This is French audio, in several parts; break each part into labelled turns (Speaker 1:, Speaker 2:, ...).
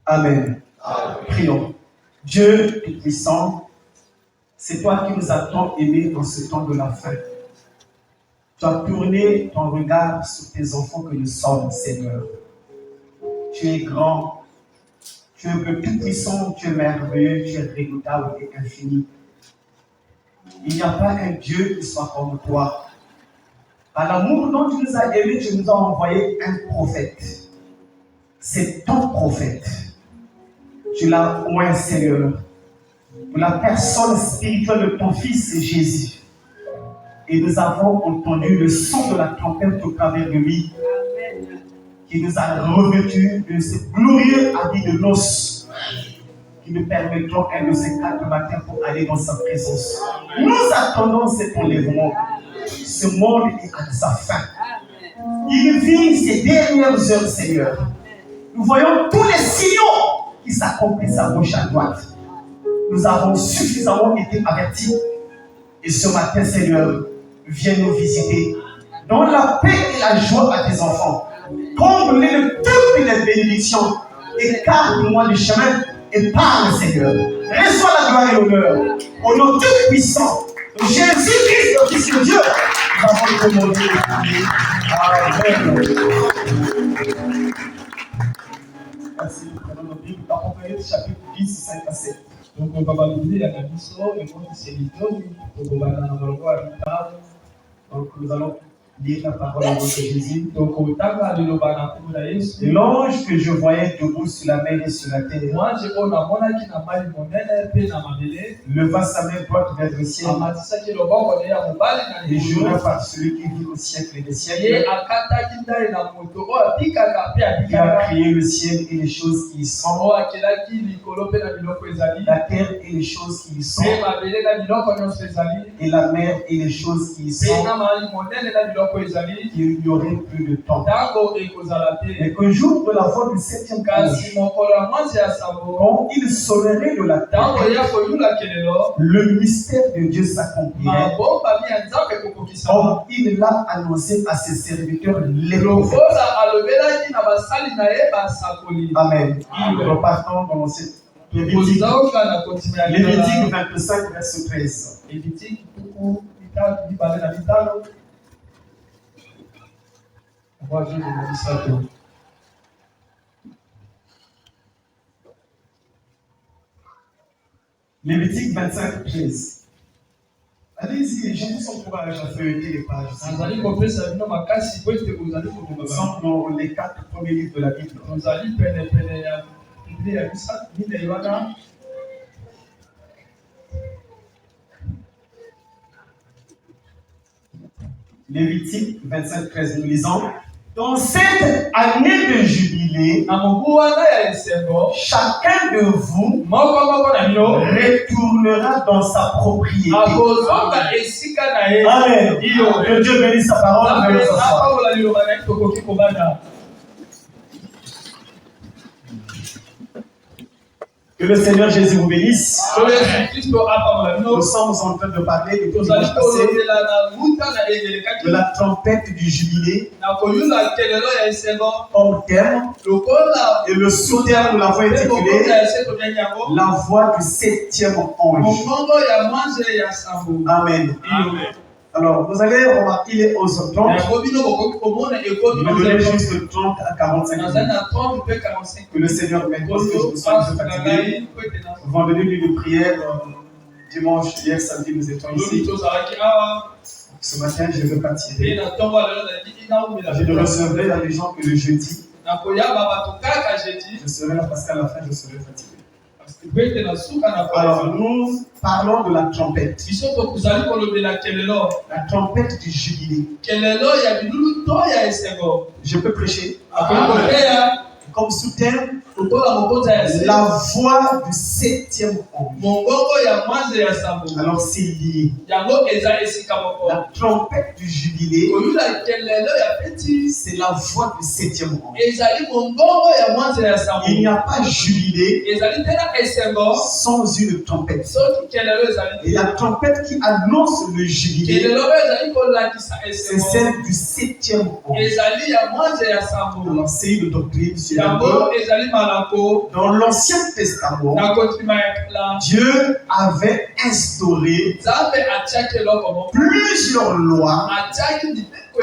Speaker 1: Amen. Prions. Dieu Tout-Puissant, c'est toi qui nous as tant aimés dans ce temps de la fin. Tu as tourné ton regard sur tes enfants que nous sommes, Seigneur. Tu es grand, tu es le Tout-Puissant, tu es merveilleux, tu es redoutable et infini. Il n'y a pas un Dieu qui soit comme toi. Par l'amour dont tu nous as aimés, tu nous as envoyé un prophète. C'est ton prophète. Tu l'as oint, Seigneur, pour la personne spirituelle de ton Fils Jésus. Et nous avons entendu le son de la trompette au travers de lui, qui nous a revêtus de ce glorieux habit de noces, qui nous permettront un de ces 4 matins pour aller dans sa présence. Nous attendons cet enlèvement. Ce monde est à sa fin. Il vit ces dernières heures, Seigneur. Nous voyons tous les signaux qui s'accomplissent à gauche, à droite. Nous avons suffisamment été avertis. Et ce matin, Seigneur, viens nous visiter. Donne la paix et la joie à tes enfants. Comble-les de toutes les bénédictions. Écarte-moi du chemin et parle, Seigneur. Reçois la gloire et l'honneur. Au nom tout puissant de Jésus-Christ, le Fils de Dieu, nous avons demandé et prié. Amen. Merci. Prenons nos Bibles. Apocalypse chapitre 10, 5 à 7.
Speaker 2: Donc, on va lire la mission et moi, c'est l'idole. Donc,
Speaker 1: nous allons lire la parole de notre Jésus.
Speaker 2: Donc,
Speaker 1: l'ange que je voyais debout sur la mer et sur la terre leva sa main droite vers le ciel et jura par celui qui vit au siècle des siècles, qui a créé le ciel et les choses qui y sont, la terre et les choses qui y sont, et la mer et les choses qui y sont, qu'il n'y aurait plus de temps. Et qu'un jour de la voix du 7e ange, quand il sonnerait de la terre, le mystère de Dieu s'accomplirait, comme il l'a annoncé à ses serviteurs les prophètes. Amen. Repartons dans cette Lévitique 25, verset 13. Lévitique 25, 13. Allez-y, je vous encourage à feuilleter les pages. Nous sommes dans les 4 premiers livres de la Bible. Lévitique 25, 13, nous lisons. Dans cette année de jubilé, chacun de vous retournera dans sa propriété. Amen. Que Dieu bénisse sa parole. Que le Seigneur Jésus vous bénisse. Nous sommes en train de parler de la trompette du jubilé. Hors terme. Et le sous-terme, nous l'avons intitulé la voix du 7e ange. Amen. Alors, vous allez remarquer les 11h30. Je vais donner juste de 30 à 45 minutes. Que le Seigneur m'aide parce que je me sens fatigué. Vendredi, nuit de prière. Dimanche, hier, samedi, nous étions ici. Ce matin, je vais partir. Je ne recevrai la gens que le jeudi. Je serai là parce qu'à la fin, je serai fatigué. Alors, nous parlons de la trompette. La trompette du jubilé. Je peux prêcher. Comme sous-terme, la voix du 7e ange. Alors c'est lié. La trompette du jubilé, c'est la voix du 7e ange. Il n'y a pas jubilé sans une trompette. Et la trompette qui annonce le jubilé, c'est celle du 7e ange. Alors c'est une doctrine sur la Dans l'Ancien Testament, Dieu avait instauré plusieurs lois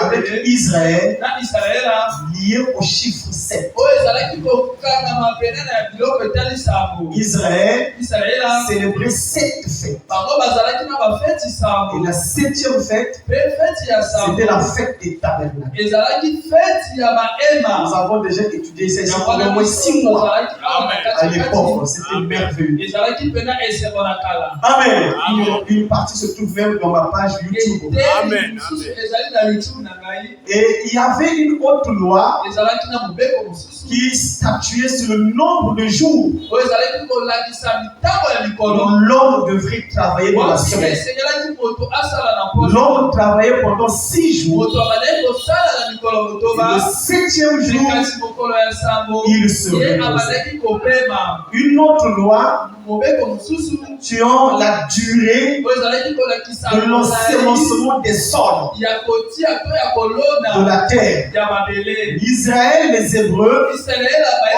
Speaker 1: avec Israël liées au chiffre 7. Israël célébrait 7 fêtes. Et la 7e fête, c'était la fête des tabernacles. Nous avons déjà étudié ça ici pendant au moins 6 mois. À l'époque, c'était merveilleux. Amen. Une partie se trouve même dans ma page YouTube.
Speaker 3: Amen.
Speaker 1: Et il y avait une autre loi qui statuait sur le nombre de jours dont l'homme devrait travailler dans la semaine. L'homme travaillait pendant 6 jours. Et le 7e jour, il se reposait. Une autre loi sur la durée de l'ensemencement des sols de la terre. Israël, les Hébreux,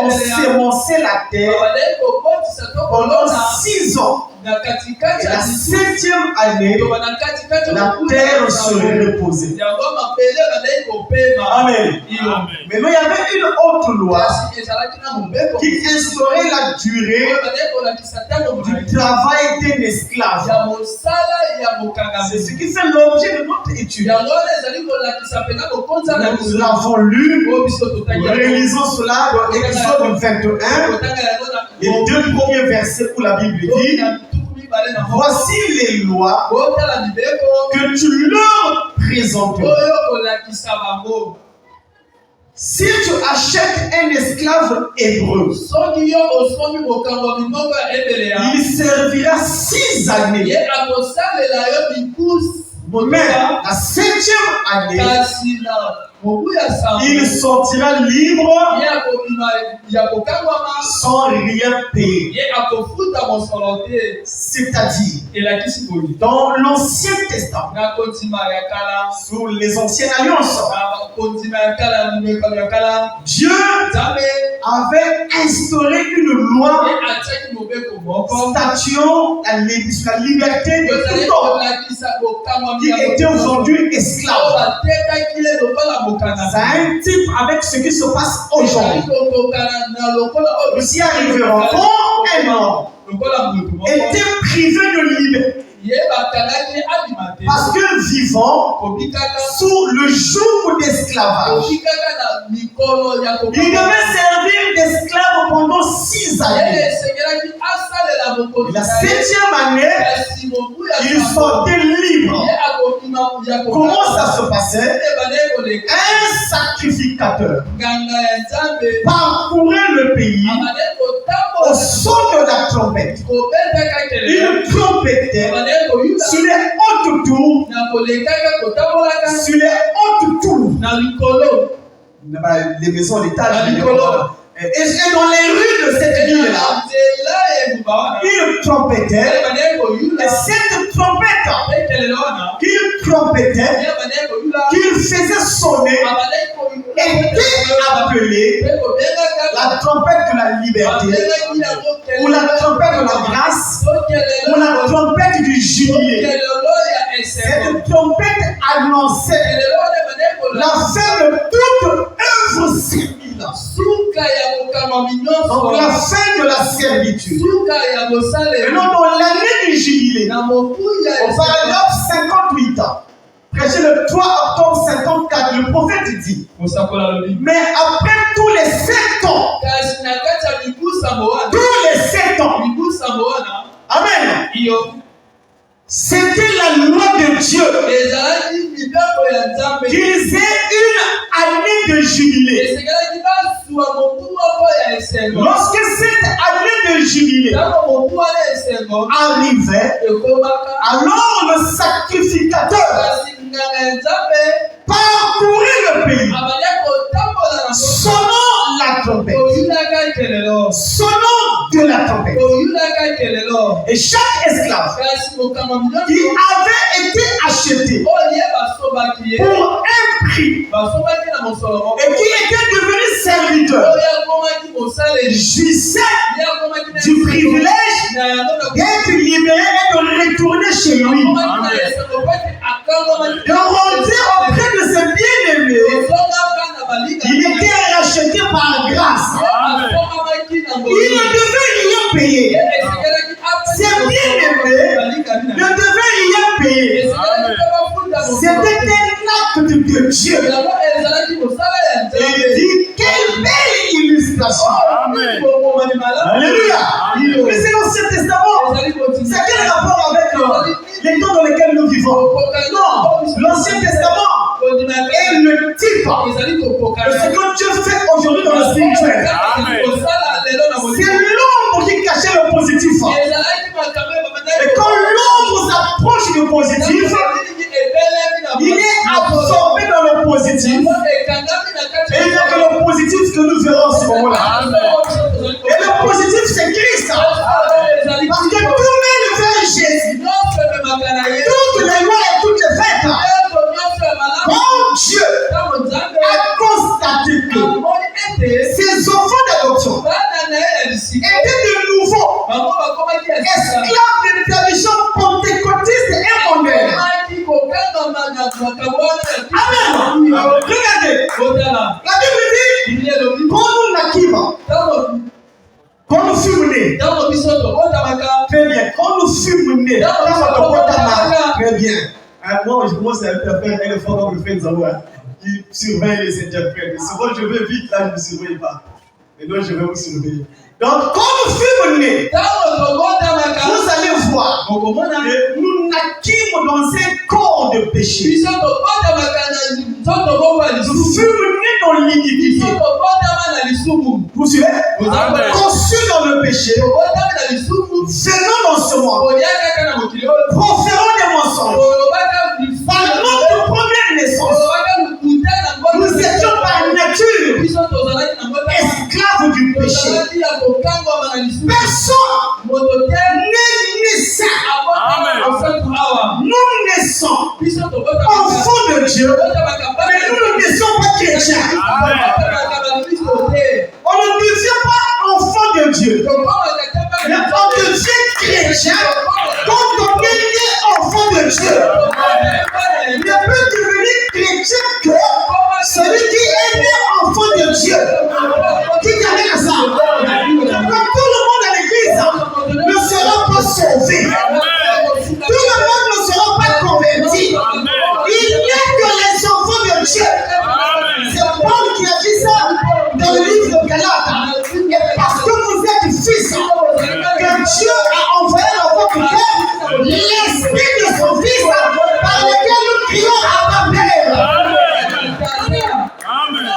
Speaker 1: ont sémencé la terre pendant 6 ans. Et la 7e année, la terre serait reposée. Amen. Mais il y avait une autre loi qui instaurait la durée du travail d'un esclave. C'est ce qui fait l'objet de notre étude. Nous l'avons lu, réalisons cela dans Exode 21, les 2 premiers versets où la Bible dit: voici les lois que tu leur présenteras. Si tu achètes un esclave hébreu, il servira 6 années. Mais la 7e année, il sortira libre sans rien payer. C'est-à-dire, dans l'Ancien Testament, sous les anciennes alliances, Dieu avait instauré une loi statuant la liberté de tout homme qui était aujourd'hui esclave. Ça a un type avec ce qui se passe aujourd'hui. Nous y arriverons. Quand un homme était privé de liberté, parce que vivant sous le joug d'esclavage, il devait servir d'esclave pendant 6 années. La 7e année, il sortait libre. Comment ça se passait? Un sacrificateur parcourait le pays au son de la trompette. Il trompettait sur les hautes tours, sur les hautes tours, les maisons d'étage, et dans les rues de cette ville-là, il trompettait, et cette trompette qu'il trompettait, qu'il faisait sonner, était appelée la trompette de la liberté, ou la trompette de la grâce, ou la trompette du jubilé. Cette trompette annonçait la fin de toute œuvre servile. Donc la fin de la servitude. Et non, dans l'année du jubilé, au paragraphe 58, prêché le 3 octobre 54, le prophète dit: mais après tous les 7 ans, amen, c'était la loi de Dieu qu'ils aient une année de jubilé. Lorsque cette année de jubilé arrivait, alors le sacrificateur parcourait le pays, sonnant la trompette, sonnant de la trompette. Et chaque esclave qui avait été acheté pour un prix et qui était devenu serviteur jouissait du privilège d'être libéré et de retourner chez lui. De rentrer auprès de ses bien-aimés. Il était racheté par grâce. Il ne devait rien payer. Ses bien-aimés ne devaient rien payer. C'était un acte de Dieu. Et il dit, quelle belle illustration. Alléluia. Mais c'est l'Ancien Testament. C'est quel rapport avec les temps dans lesquels nous vivons? Non, l'Ancien Testament est le type de ce que Dieu fait aujourd'hui dans le spirituel. C'est l'ombre qui cachait le positif. Et quand l'ombre s'approche du positif, il est absorbé dans le positif. Et il n'y a que le positif que nous verrons en ce moment-là. Et le positif, c'est Christ. Parce que tout mène vers Jésus. Toutes les lois et toutes les fêtes. Quand Dieu a constaté que ses enfants d'adoption étaient de nouveau esclaves de tradition pentecôtiste et mondaine. Amen. Regardez. La Bible dit, quand nous naquîmes, quand nous fûmes nés, très bien, quand nous fûmes nés, très bien. Moi, je commence à faire un effort comme le fait Nzamou, qui surveille les interprètes. Souvent, je vais vite, là, je ne me surveille pas. Mais là, je vais vous surveiller. Donc, quand nous fûmes nés, vous allez voir, nous naquîmes dans un corps de péché. Nous fûmes nés dans l'iniquité. Vous suivez? Conçus dans le péché, venons dans ce monde, proférons des mensonges. Par notre première naissance, nous étions par nature esclaves du péché. Personne n'est naissant. Nous naissons enfants de Dieu, mais nous ne naissons pas chrétiens. On ne devient pas enfant de Dieu, mais on devient chrétien quand on est né enfant de Dieu. Il ne peut devenir chrétien que celui qui est né enfant de Dieu. Qui t'amène à ça? Quand tout le monde à l'église ne sera pas sauvé, tout le monde ne sera pas converti. Il n'y a que les enfants de Dieu. C'est Paul qui a dit ça dans le livre de Galates. Et parce que vous êtes fils, que Dieu a envoyé dans votre cœur l'esprit de son fils par lequel nous crions à ma Père.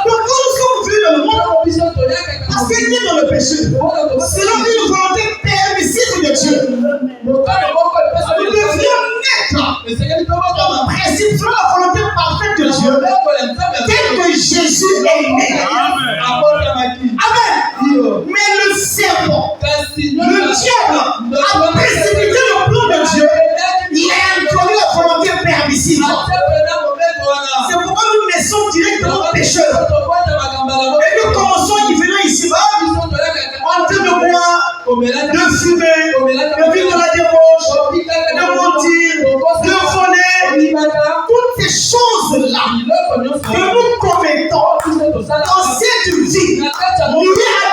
Speaker 1: Donc quand nous sommes venus dans le monde, parce qu'il est dans le péché, selon une volonté permissive de Dieu, nous devions naître en principe selon la volonté parfaite de Dieu, tel que Jésus est né. Amen. Mais le serpent, le diable, a précipité le plan de Dieu. Il a introduit la volonté permissive. C'est pourquoi nous naissons directement pécheurs. Et nous commençons à y venir ici-bas en train de boire, de fumer, de vivre dans la débauche, de mentir, de voler. Toutes ces choses-là que nous commettons dans cette vie, liées à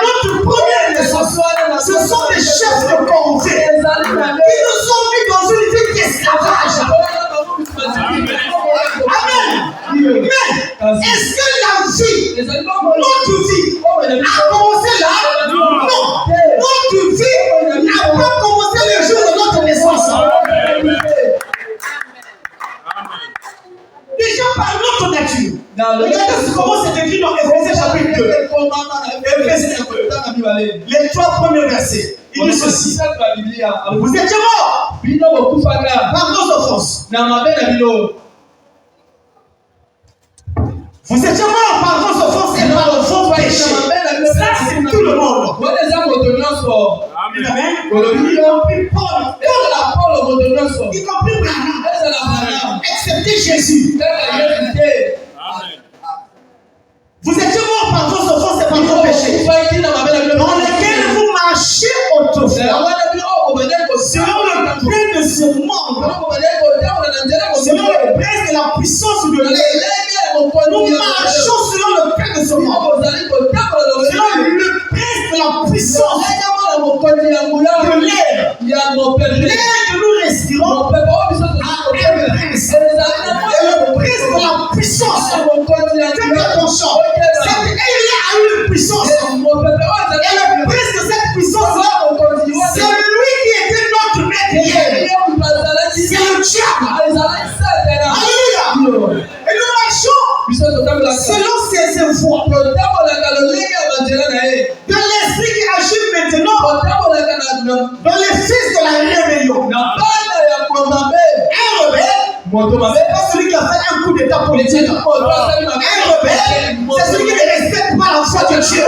Speaker 1: notre première naissance, ce sont des chefs de corvée qui nous ont mis dans une vie d'esclavage. Amen. Mais est-ce que la vie, notre vie, a commencé là? Non. Notre vie n'a pas commencé le jour de notre naissance. Déjà par notre nature. Regardez comment c'est écrit dans Éphésiens chapitre 2. Éphésiens 2. Les 3 premiers versets. Il dit ceci. Vous étiez morts par nos offenses. Vous étiez morts par vos offenses et par vos péchés. Ça, c'est tout le monde. Amen. Y compris Paul. Y compris Branham. Excepté Jésus. Vous étiez morts par vos offenses et par vos péchés. Dans puissance de l'air. L'air que nous respirons a un prince. Et le prince de la puissance. Faites attention. Cet air a une puissance. Et le prince de cette puissance-là, c'est lui qui était notre maître hier. C'est le diable. Alléluia. Et nous marchons selon ses voies. De l'esprit qui agit maintenant dans les fils de la rébellion. Un rebelle, c'est pas celui qui a fait un coup d'état politique. Un rebelle, c'est celui qui ne respecte pas la foi de Dieu.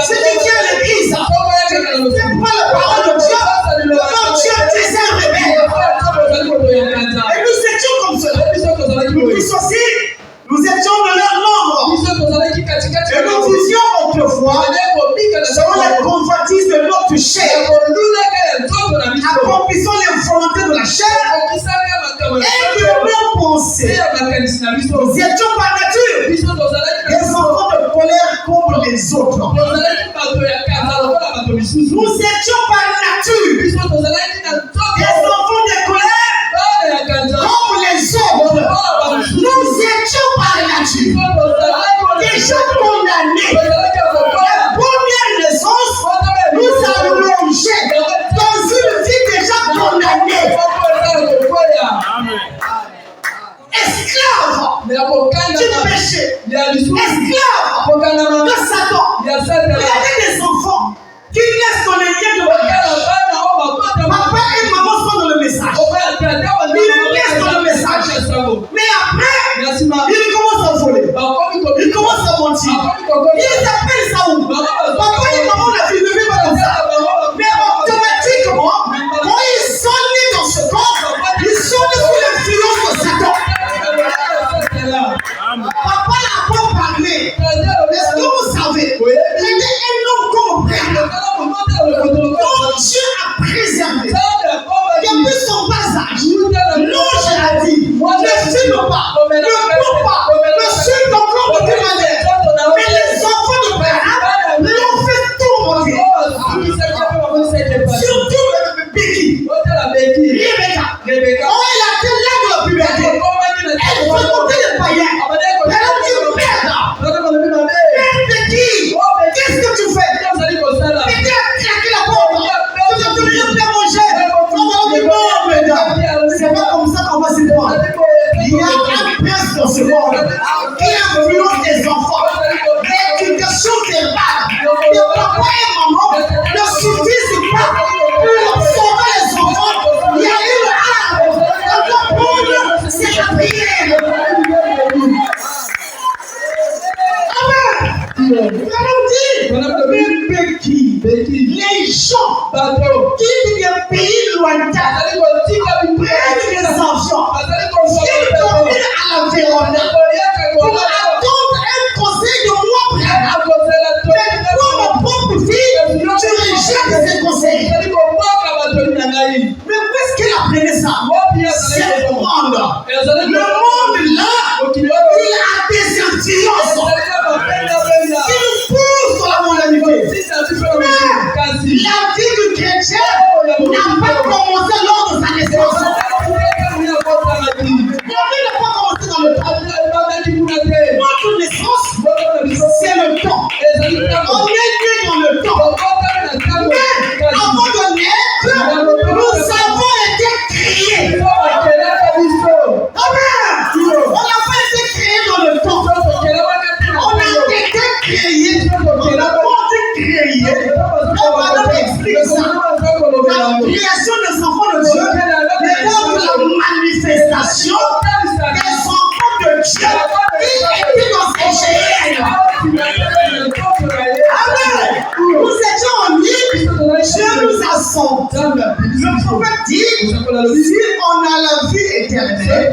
Speaker 1: Celui qui a l'église, qui ne respecte pas la parole de Dieu. Quand Dieu dit un rebelle. Et nous étions comme cela. Nous tous aussi, nous étions de leur nombre. Et nous visions autrefois selon les convoitises de notre chair, accomplissant les volontés de la chair et de nos pensées. Nous étions par nature des enfants de colère comme les autres. Nous étions par nature des enfants de colère comme les autres. Nous étions par nature déjà condamnés. La première naissance nous a plongés dans une vie déjà condamnée. Esclaves du péché, esclaves de Satan. Regardez les enfants qui naissent dans les liens de mariage. Papa et maman sont dans le message. Ils naissent dans le message. Mais après, ils commencent à voler. Ils commencent à mentir. Ils appellent ça où? Papa et maman ne vivent pas comme ça. Mais automatiquement, quand ils sont nés dans ce corps, ils sont nés sous l'influence de Satan. Papa n'a pas parlé. Est-ce que vous savez? Il était un homme comme père. Donc Dieu a préservé. Depuis son passage, l'ange a dit, ne filme pas, ne coupe pas, ne suis encore de toute manière. Mais les enfants de Abraham l'ont fait tourner. Surtout Becky, Rebecca. Oh, elle a été là de la puberté. Elle fréquentait les païens. Elle a dit, merde, Becky, qu'est-ce que tu fais? Becky a claqué la porte. Tu ne peux rien faire manger. On va dire, non, mesdames, c'est pas comme ça qu'on va se voir. Il y a un prince dans ce monde qui influence les enfants. L'éducation verbale de papa et maman ne suffisent pas pour sauver les enfants. Il y a une arme. On doit prendre, c'est la prière. Amen. Nous allons dire, Becky, les gens qui viennent des pays lointains prennent des enfants, viennent dormir à la véranda pour attendre un conseil de moi, frère. Mais pour ma propre fille, tu rejettes ces conseils. Mais où est-ce qu'elle apprenait ça? C'est le monde. Le monde là, il a des influences. Il nous pousse dans la mondanité. Mais la vie du chrétien n'a pas commencé lors de sa naissance. La vie n'a pas commencé dans le temps. Notre naissance, c'est le temps. On est né dans le temps. Mais avant de naître, nous avons été créés. Amen. On n'a pas été créés dans le temps. On a été créés. On n'a pas été créés. On va expliquer ça. La création des enfants de Dieu n'est pas la manifestation des enfants de Dieu qui étaient dans ces chaînes. Amen. Nous étions en ligne, Dieu nous a sentis. Le prophète dit, si on a la vie éternelle,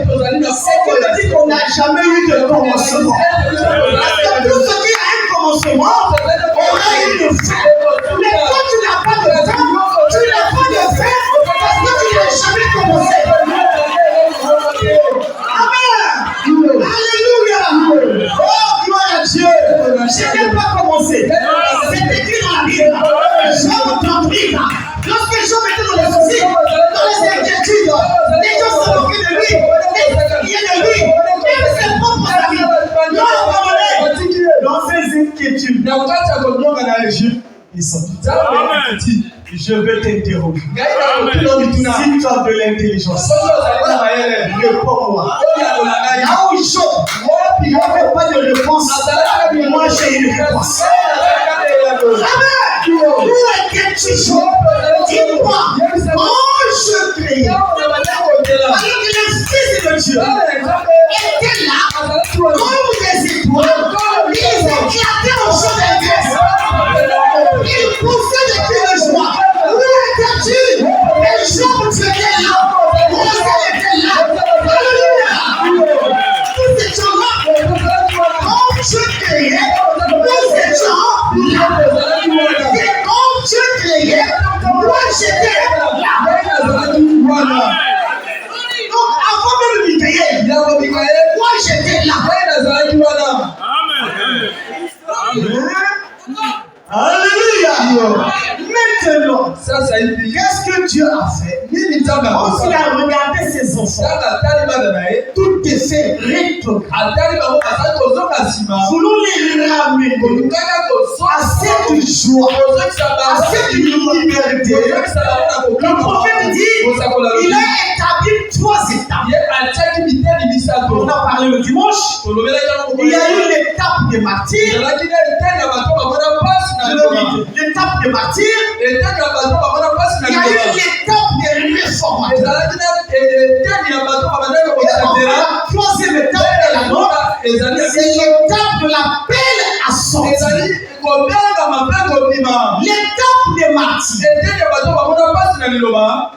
Speaker 1: c'est que dit qu'on n'a jamais eu de commencement. Parce que tout ce qui a un commencement aura une fin. Mais quand tu n'as pas de fin, tu n'as pas de fin parce que tu n'as jamais commencé. Amen. Alléluia. Oh, gloire à Dieu. Je n'ai pas commencé. C'est écrit dans la Bible. Égypte, ils sont tous.
Speaker 3: Amen.
Speaker 1: Je vais t'interroger.
Speaker 3: Amen.
Speaker 1: Si tu as de l'intelligence, réponds-moi. Là où Job, il n'avait pas de réponse, moi j'ai une réponse. Amen. Où étais-tu, Job? Dis-moi. Oh, je criais. Alors que les fils de Dieu étaient là, comme des étoiles. Ils éclataient au champ des graisses. Ils poussaient des cris de joie. Où étais-tu? Et Job, tu étais là. Moses était là. Alléluia. Nous étions là. Quand Dieu criait, nous étions là. Et quand Dieu criait, moi j'étais là. Donc avant même de crier, moi j'étais là.
Speaker 3: Amen.
Speaker 1: Alléluia. Maintenant, qu'est-ce que Dieu a fait? Quand il a regardé ses enfants, tout est fait rétrograde. Voulons les ramener à cette joie, à cette liberté. Le prophète dit, il a établi 3 étapes. On a parlé le dimanche. Il y a eu l'étape des martyrs. L'étape des martyrs. Il y a eu l'étape des réformateurs. Et la 3e étape est la nôtre. C'est l'étape de l'appel à sortir. L'étape des martyrs.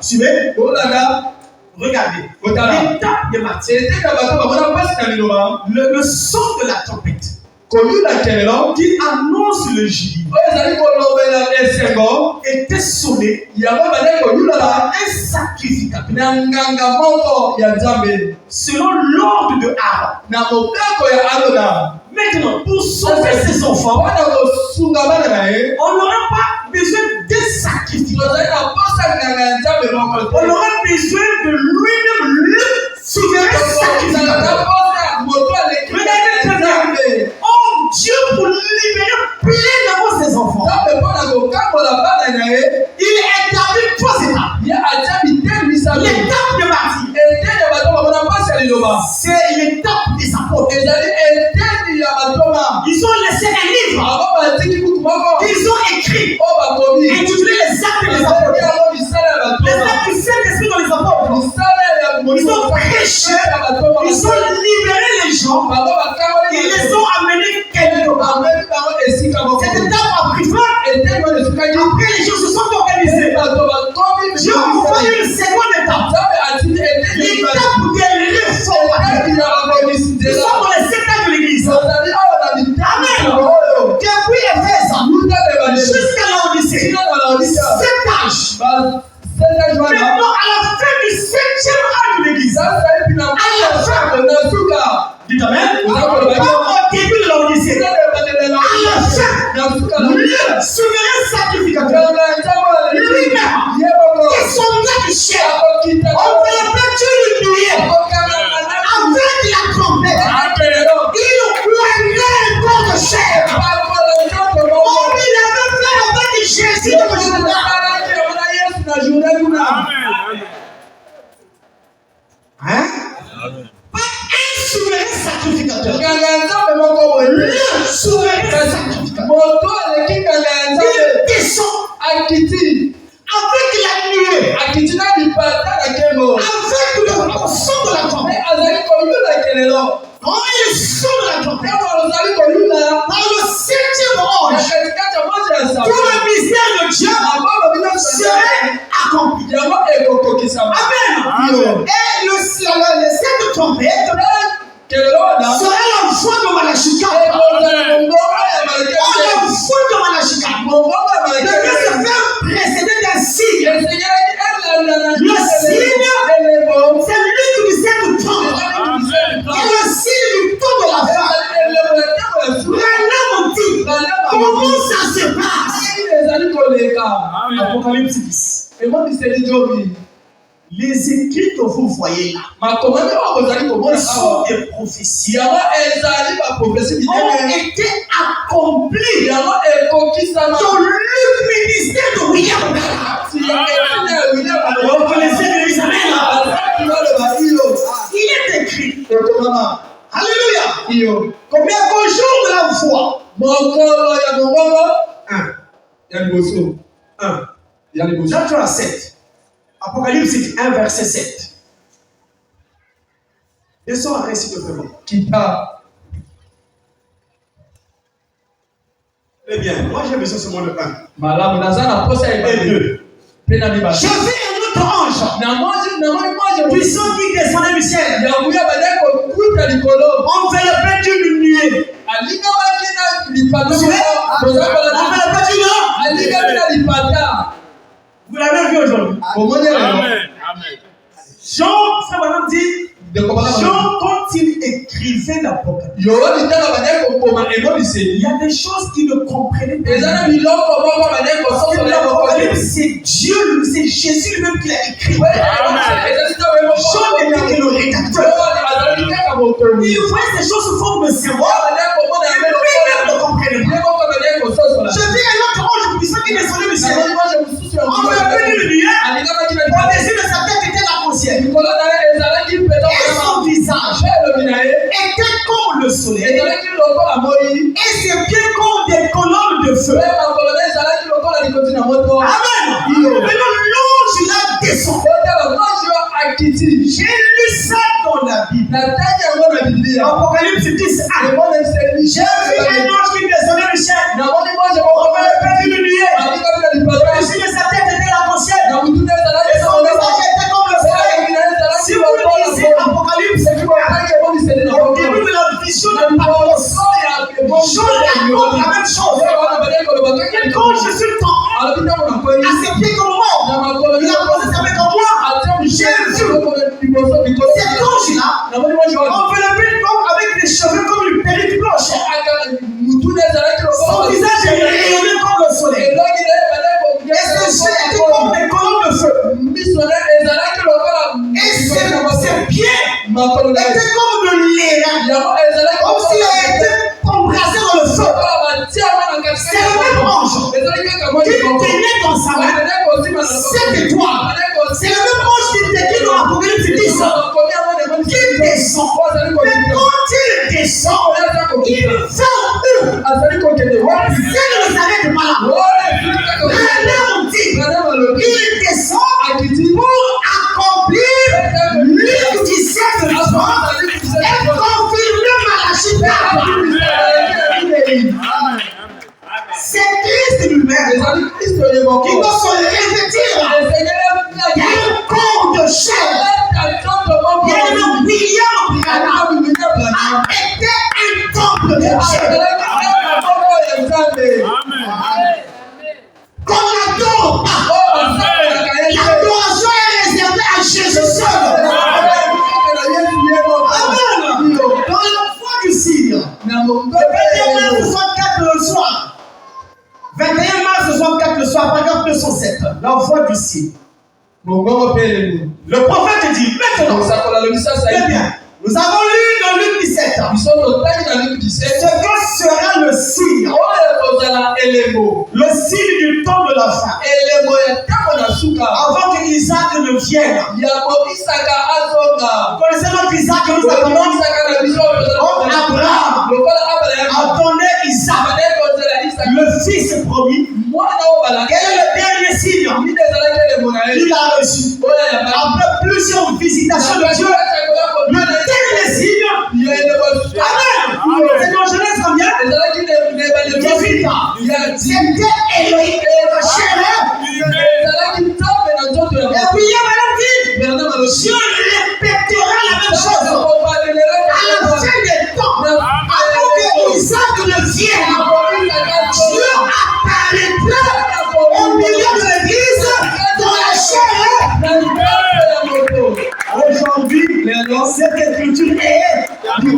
Speaker 1: Suivez. Regardez. L'étape des martyrs. Le son de la trompette qui annonce le jubilé était sonné par un sacrificateur selon l'ordre de Aaron. Maintenant, pour sauver ses enfants, on n'aura pas besoin d'un sacrificateur. On aura besoin de lui-même, le souverain sacrificateur. Regardez, oh Dieu, pour libérer pleinement ses enfants, il établit 3 étapes. L'étape de martyr, c'est l'étape des apôtres. Ils ont laissé un livre qu'ils ont écrit, intitulé Les Actes des Apôtres. Les actes du Saint-Esprit dans les apôtres. Ils ont prêché, ils ont libéré les gens, ils les ont amenés quelque part. Cette étape a pris fin. Après, les gens se sont organisés. Dieu a envoyé une seconde étape. L'étape des réformateurs. Nous sommes dans les secteurs de l'église. Amen. Depuis Éphèse jusqu'à l'Odyssée, 7 âges. Maintenant, à la fin du 7e âge de l'église, à la fin, dites Amen, pas au début de l'Odyssée, à la fin, le souverain sacrificateur, lui-même, qui sont du ciel, on fait la peinture du nuée, avec la trompette, il poignait un corps de chair. Oh, il avait fait avec Jésus de Judas. Hein? Pas un souverain sacrificateur. Le souverain sacrificateur. Il descend avec la nuée, avec le son de la trompette. Quand il son de la trompette, par le 7e ange, tout le mystère de Dieu serait accompli. Amen. Et cette trompette sera la voix de Malachika. La voix de Malachika devait se faire précéder d'un signe. Le signe, c'est lui qui nous sert de trompe. Et le signe du temps de la fin. Maintenant, on dit, comment ça se passe? Apocalypse 10. Les écrits que vous voyez là sont des prophéties ont été accomplis dans le ministère de William Branham. Vous connaissez Jérusalem là? Il est écrit. Alléluia. Combien de jours de la foi? Jean 7. Apocalypse 1, verset 7. Laissons un récit de paiement. Eh bien, moi j'ai besoin seulement de 1. Et 2. Je vis un autre ange. Puissant qui descendait du ciel. Enveloppé d'une nuée. Vous l'avez vu aujourd'hui.
Speaker 3: Amen.
Speaker 1: Jean, frère Madame dit, Jean, quand il écrivait l'Apocalypse, il y a des choses qu'il ne comprenait pas. L'Apocalypse, c'est Dieu, c'est Jésus lui-même qui l'a écrit. Jean n'était que le rédacteur. Il voyait ces choses sous forme de symbole. Lui-même ne comprenait pas. Je vis un autre ange puissant qui descendait du ciel. Enveloppé d'une lumière, au-dessus de sa tête était l'arc-en-ciel. Et son visage était comme le soleil. Et ses pieds comme des colonnes de feu. Amen. Maintenant, l'ange là descend. J'ai lu ça dans la Bible. Apocalypse 10. J'ai vu un ange qui descendait du ciel. Enveloppé d'une lumière. Au-dessus de sa tête était l'arc-en-ciel. Et son visage était comme le soleil. Si vous lisez Apocalypse, au début de la vision de Patmos, Jean raconte la même chose. Et quand Jésus t'envoie à ses pieds comme mort, il a posé sa main comme moi. J'ai vu cet ange-là, enveloppé avec des cheveux comme une perruque blanche. Son visage est rayonné comme le soleil. Et ses yeux étaient comme des colonnes de feu. Et ses pieds étaient comme de l'airain, comme s'il avait été embrasé dans le feu. C'est le même ange qui tenait dans sa main cette étoile. C'est le même ange qui était dans l'Apocalypse 10 qui descend. Mais quand il descend, il fait un c'est ne s'arrête pas là. On dit, il descend pour accomplir Luc 17 et confirmer Malachie 4. C'est Christ lui-même qui doit se revêtir d'un corps de chair. Bien-aimé, William Branham a été un temple de chair. Qu'on n'adore pas. L'adoration est réservée à Jésus seul. Amen. Dans la foi du Sire, le 21 mars 64 le soir, 21 mars 64 le soir, paragraphe 207, la voix du Sire. Le prophète dit maintenant, très bien, nous avons lu dans Luc 17, ce que sera le signe. Le signe du temps de la fin. Avant que Isaac ne vienne. Vous connaissez notre Isaac que nous attendons? Abraham attendait Isaac, le fils promis. Quel est le dernier signe? Il a reçu. Après plusieurs visitations de Dieu, le dernier signe. Amen. C'est dans Genèse combien? 18 ans. C'était Élohim. Et William a dit, Dieu répétera la même chose à la fin des temps. Avant que Isaac ne vienne, Dieu apparaîtra au milieu de l'église dans la chair. Aujourd'hui, cette écriture est du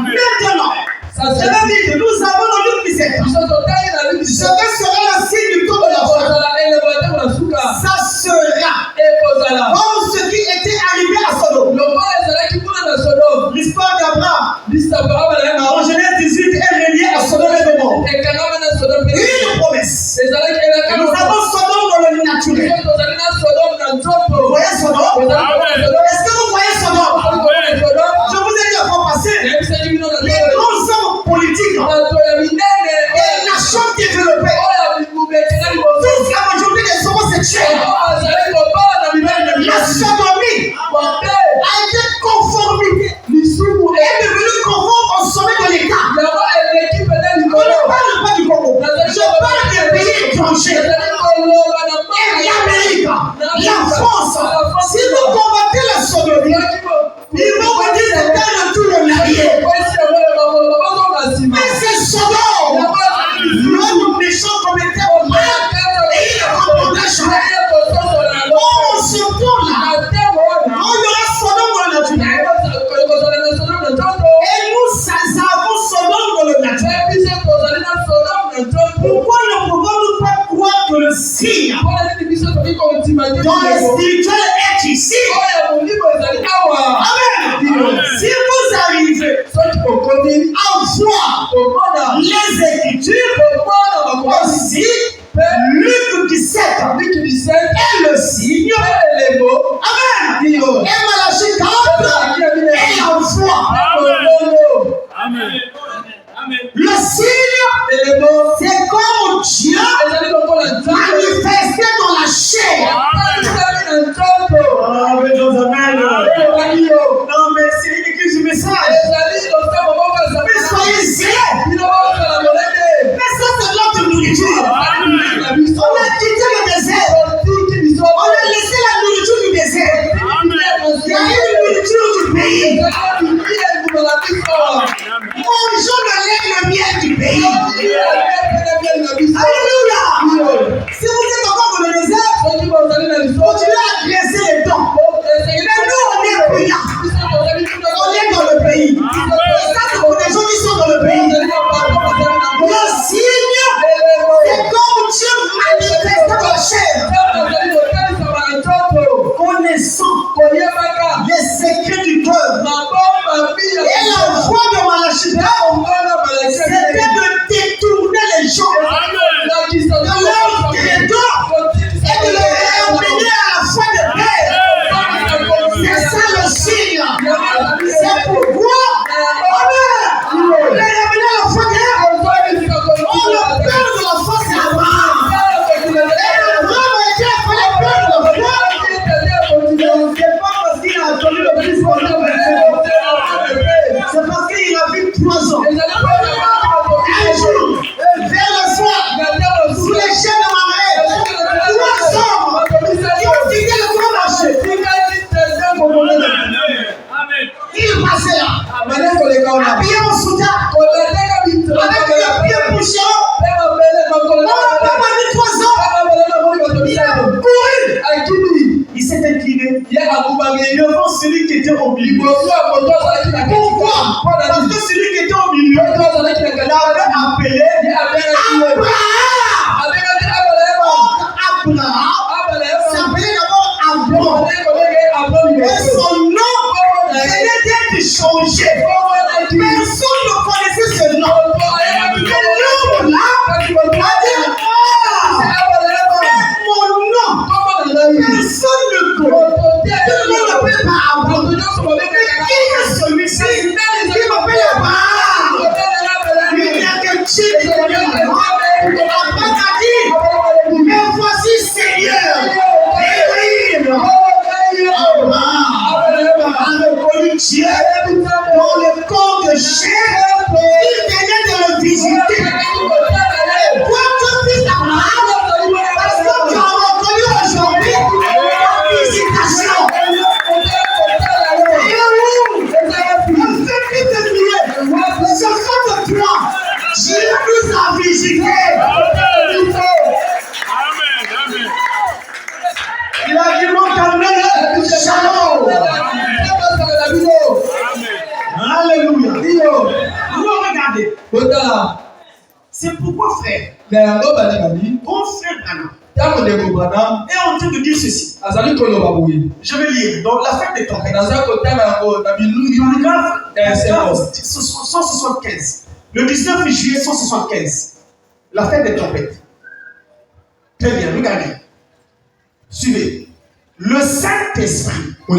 Speaker 1: maintenant. Cela dit que nous avons dans Luc 17. Ce que sera le signe du temps de la fin? Ça sera dont le spirituel est ici. Amen. Si vous arrivez à voir les Écritures, aussi Luc 17 est le signe. Amen. Et Malachie 4 est en foi.
Speaker 3: Amen.
Speaker 1: Le signe, c'est comme Dieu manifesté dans la chair. Amen. Non, mais c'est écrit du message. Mais soyez zélés. Mais ça, c'est l'autre nourriture. On a quitté le désert. On a laissé la nourriture du désert. Il y a une nourriture du pays. Mangeons le lait et le miel du pays. Alléluia. Si vous êtes encore dans le désert, continuez à graisser les dents. Mais nous, on est payants. On est dans le pays. Et ça, c'est pour les gens qui sont dans le pays. Le signe, c'est comme Dieu manifeste dans la chair. Connaissant les secrets du cœur. Et la voix de Malachie, c'était de détourner les gens de leur credo et de les ramener à la foi de Père. C'est ça le signe. C'est pourquoi on les ramener à la foi de Père. Oh, le père de la foi, c'est Abraham. Et Abraham a été appelé père de la foi. C'est pas parce qu'il a attendu le plus fort. C'est parce qu'il a vu 3 ans. Un jour, vers le soir, sous les chaînes de ma mère, 3 hommes qui ont quitté le grand marché. Il passait là, habillé en soutien, avec les pieds poussiéreux. On n'a pas mis 3 ans. Il a couru. Il s'est incliné devant celui qui était au milieu. Pourquoi? Parce que celui qui était au milieu l'avait appelé Abraham s'appelait d'abord Abraham. Et son nom venait d'être changé. Personne ne connaissait ce nom. Mais l'homme là a dit, mon nom, personne ne connaît. Tout le monde m'appelle pas Abraham. Mais qui est celui-ci qui m'appelle Abraham? Il n'y a que Dieu qui connaît mon nom. Abraham a dit, mais voici Seigneur. Abraham a reconnu Dieu dans le corps de chair. Il venait de le visiter. Quoi que fils d'Abraham, parce que tu as reconnu aujourd'hui la visitation. Dieu nous a visités. Il a dit mon calmel, shalom. Alléluia. Nous regardez. C'est pourquoi frère, mon frère Branham est en train de dire ceci. Je vais lire dans la fête des tempêtes. Paragraphe 175. Le 19 juillet 175. La fête des tempêtes. Très bien, regardez. Suivez. Le Saint-Esprit a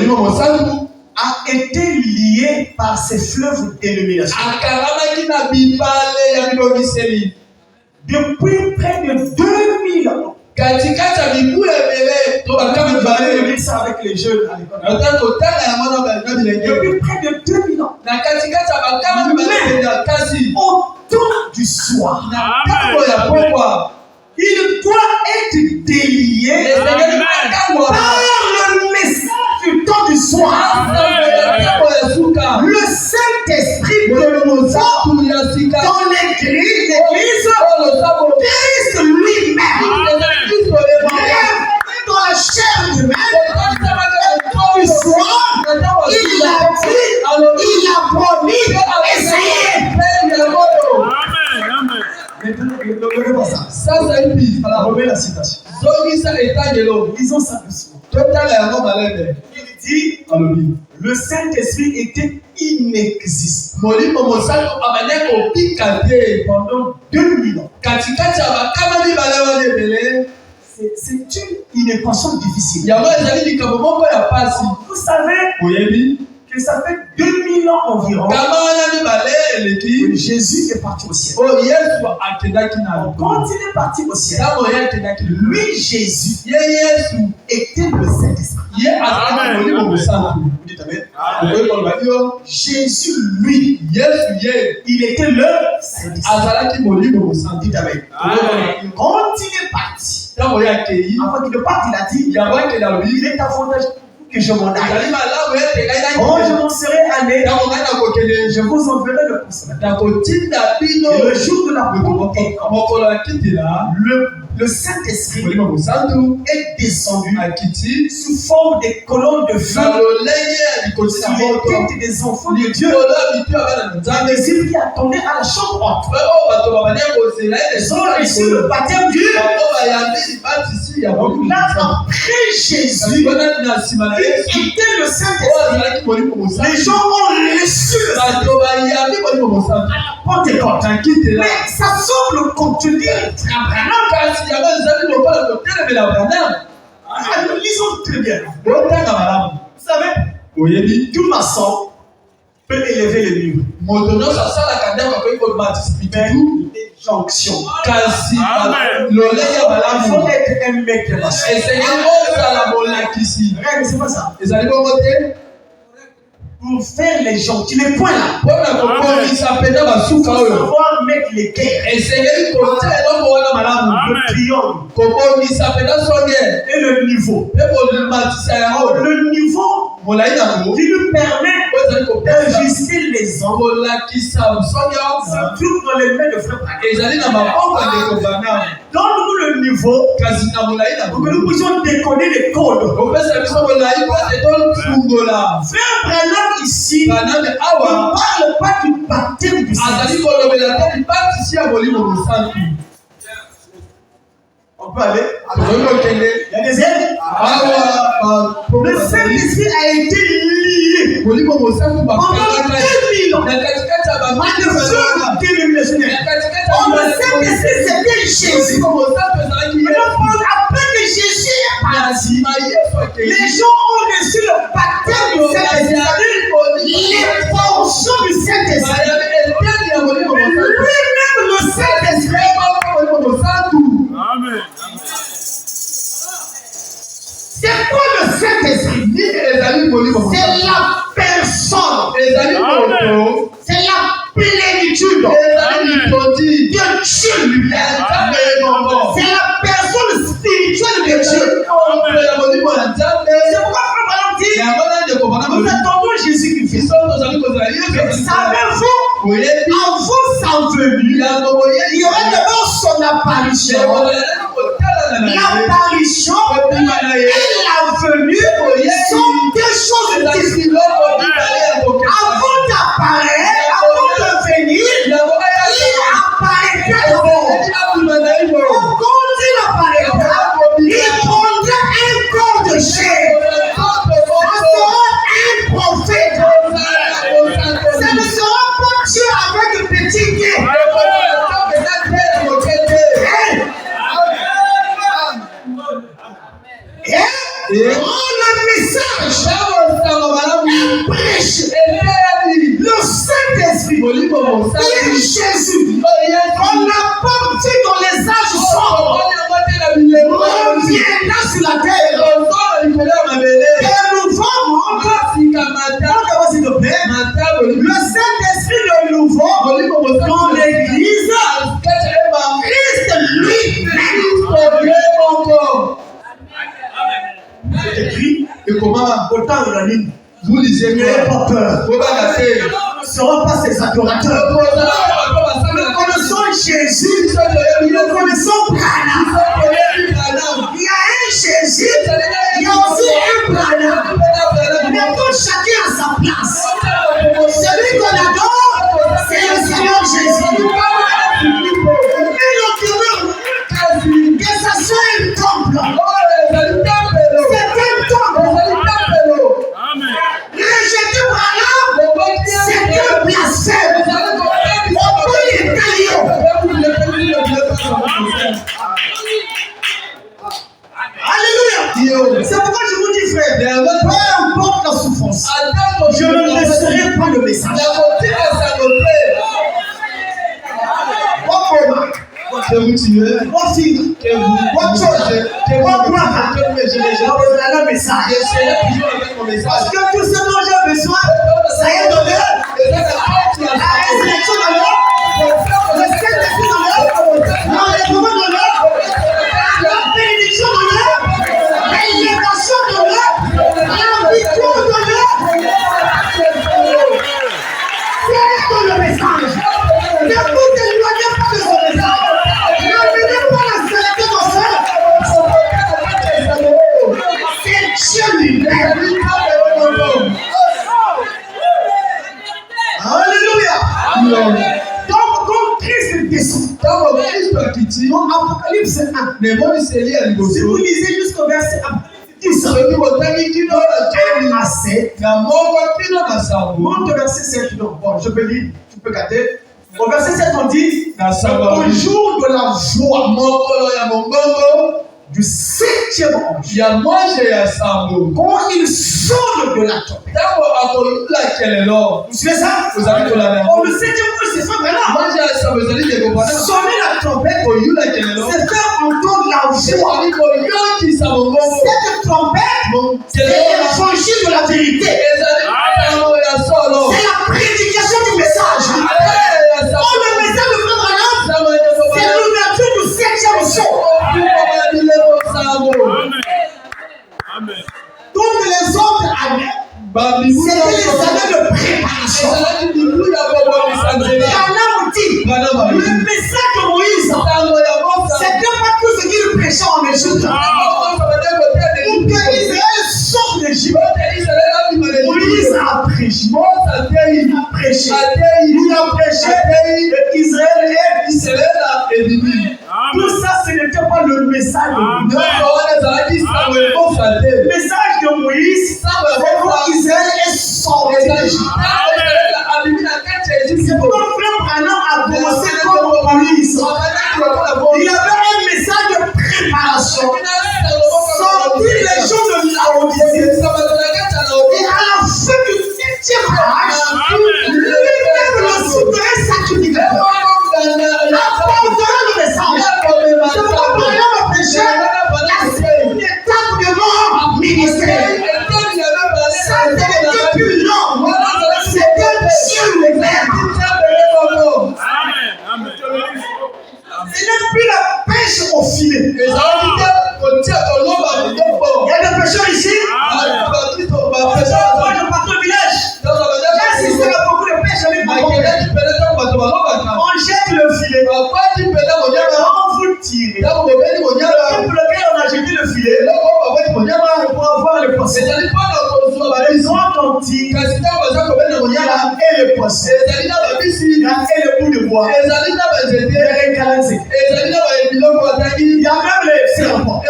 Speaker 1: été lié par ces fleuves d'élimination. Depuis près de 2000 ans. Je vais lire ça avec les jeunes à l'école. Depuis près de 2000 ans. Mais autour du soir, il doit être délié par le message du temps du soir. Le Saint-Esprit de Mozart dans l'église, Christ lui-même, dans la chair humaine, du soir, il a dit, il a promis, essayez. Ne pas ça.
Speaker 2: Ça, c'est une piste.
Speaker 1: Alors, remets la citation.
Speaker 2: Lisons
Speaker 1: ça doucement.
Speaker 2: Il
Speaker 1: dit, le Saint-Esprit était inexistant pendant 2000 ans. C'est une équation difficile. Vous savez que ça fait 2000 ans environ que Jésus est parti au ciel. Quand il est parti au ciel, lui, Jésus, était le Saint-Esprit. Jésus, lui, il était le Saint-Esprit. Quand il est parti, avant qu'il ne parte, il a dit, il est avantageux que je m'en aille. Quand je m'en serai allé, je vous enverrai le consolateur. Et le jour de la Pentecôte, le Saint-Esprit est descendu sous forme des colonnes de feu sur les têtes des enfants de Dieu. Les disciples qui attendaient à la chambre haute. Ils ont reçu le baptême du donc là, après Jésus, qui était le Saint-Esprit, les gens ont reçu le Saint-Esprit à la Pentecôte. Mais ça semble contenir nous lisons très bien. Vous savez, tout maçon peut élever les murs. Mais jonction. Il faut être un mec de maçon. C'est pas ça. Pour faire les gens, tu les points là. Pour savoir mettre les guerres. Le triangle. Et le niveau. Le niveau qui nous permet d'ajuster les hommes se trouve dans les mains de frère Branham. Donne-nous le niveau pour que nous puissions décoder les codes. Frère Branham ici ne parle pas du baptême du Saint-Esprit. On peut aller. Il y a des aides. Le Saint-Esprit a été lié pendant 2000 ans. Le Saint-Esprit, c'était Jésus. Après que Jésus est parti, les gens ont reçu le baptême du Saint-Esprit, les portions du Saint-Esprit. Lui-même, le Saint-Esprit.
Speaker 3: Amen.
Speaker 1: C'est quoi le Saint-Esprit? C'est la personne. C'est la plénitude de Dieu lui-même. C'est la personne spirituelle de Dieu. C'est pourquoi Frère Branham dit, nous attendons Jésus-Christ. Savez-vous, avant sa venue, il y aurait d'abord son apparition. L'apparition et la venue sont deux choses différentes. Avant d'apparaître, avant de venir, il apparaîtra d'abord. Quand il apparaîtra, il prendra un corps de chair. Ça sera un prophète. Ça ne sera pas Dieu avec un petit nez. Le message prêche le Saint-Esprit et Jésus. On a porté dans les âges sombres. Reviendra sur la terre. Et nouveau monde. S'il te plaît. Le Saint-Esprit de nouveau dans l'église. Christ lui-même. C'est écrit et comment autant de la ligne. Vous lisez, n'ayez pas peur. Nous ne serons pas ses adorateurs. Nous connaissons Jésus. Nous connaissons Branham. Il y a un Jésus. Il y a aussi un Branham. Mais tout chacun à sa place. Celui qu'on adore, c'est le Seigneur Jésus. Alléluia. C'est pourquoi je vous dis, frère, peu importe la souffrance, je ne laisserai pas le message. What fille, what church, what brother, le message. Parce que tout ce dont j'ai besoin, ça y est donné. La résurrection de l'homme, le Saint-Esprit de l'homme, l'enlèvement de l'homme, la bénédiction de l'homme, l'élévation de l'homme, la victoire de l'homme. C'est le message. Ne vous éloignez pas de ce message. N'amenez pas la saleté dans ça. C'est Dieu lui-même. Alléluia. Donc, quand Christ descend, dans Apocalypse 1, si vous lisez jusqu'au verset 10, monte verset 7, bon, je peux lire, tu peux garder. Au verset 7, on dit, au jour de la joie du 7e ange, quand il sonne de la trompette. Vous suivez ça? Le 7e ange, c'est ça maintenant. Sonner la trompette, c'est faire entendre la voix. Cette trompette, c'est l'évangile de la vérité. C'est la prédication du message. Le message de Frère Branham, c'est l'ouverture du 7e jour.
Speaker 3: Amen.
Speaker 1: Donc les autres années, c'était les années de préparation. Branham dit, le message de Moïse, c'était pas tout ce qu'il prêchait en Égypte. Pour que Israël sorte d'Égypte, Moïse a prêché. Il a prêché. Et Israël est béni. Tout ça, ce n'était pas le message de Moïse. Le message de Moïse, c'est pour Israël est sorti d'Égypte. C'est pourquoi Frère Branham a commencé comme Moïse. Il y avait un message de préparation. Sortir les gens de Laodicée. Et à la fin du 7e âge, lui-même le souverain sacrificateur apportera le message. C'est pourquoi Branham a prêché la seconde étape de mon ministère. Ça, c'était plus long. C'était Dieu lui-même. Ce n'est plus la pêche au filet. Il y a des pêcheurs ici. Moi, je pars au village. J'ai assisté à beaucoup de pêche avec mon père. On jette le filet. On vous tire. Pour lequel on a jeté le filet, pour avoir le poisson. Ils ont entendu et le poisson. Et le bout de bois. Les récalancés. Il y a même les serpents.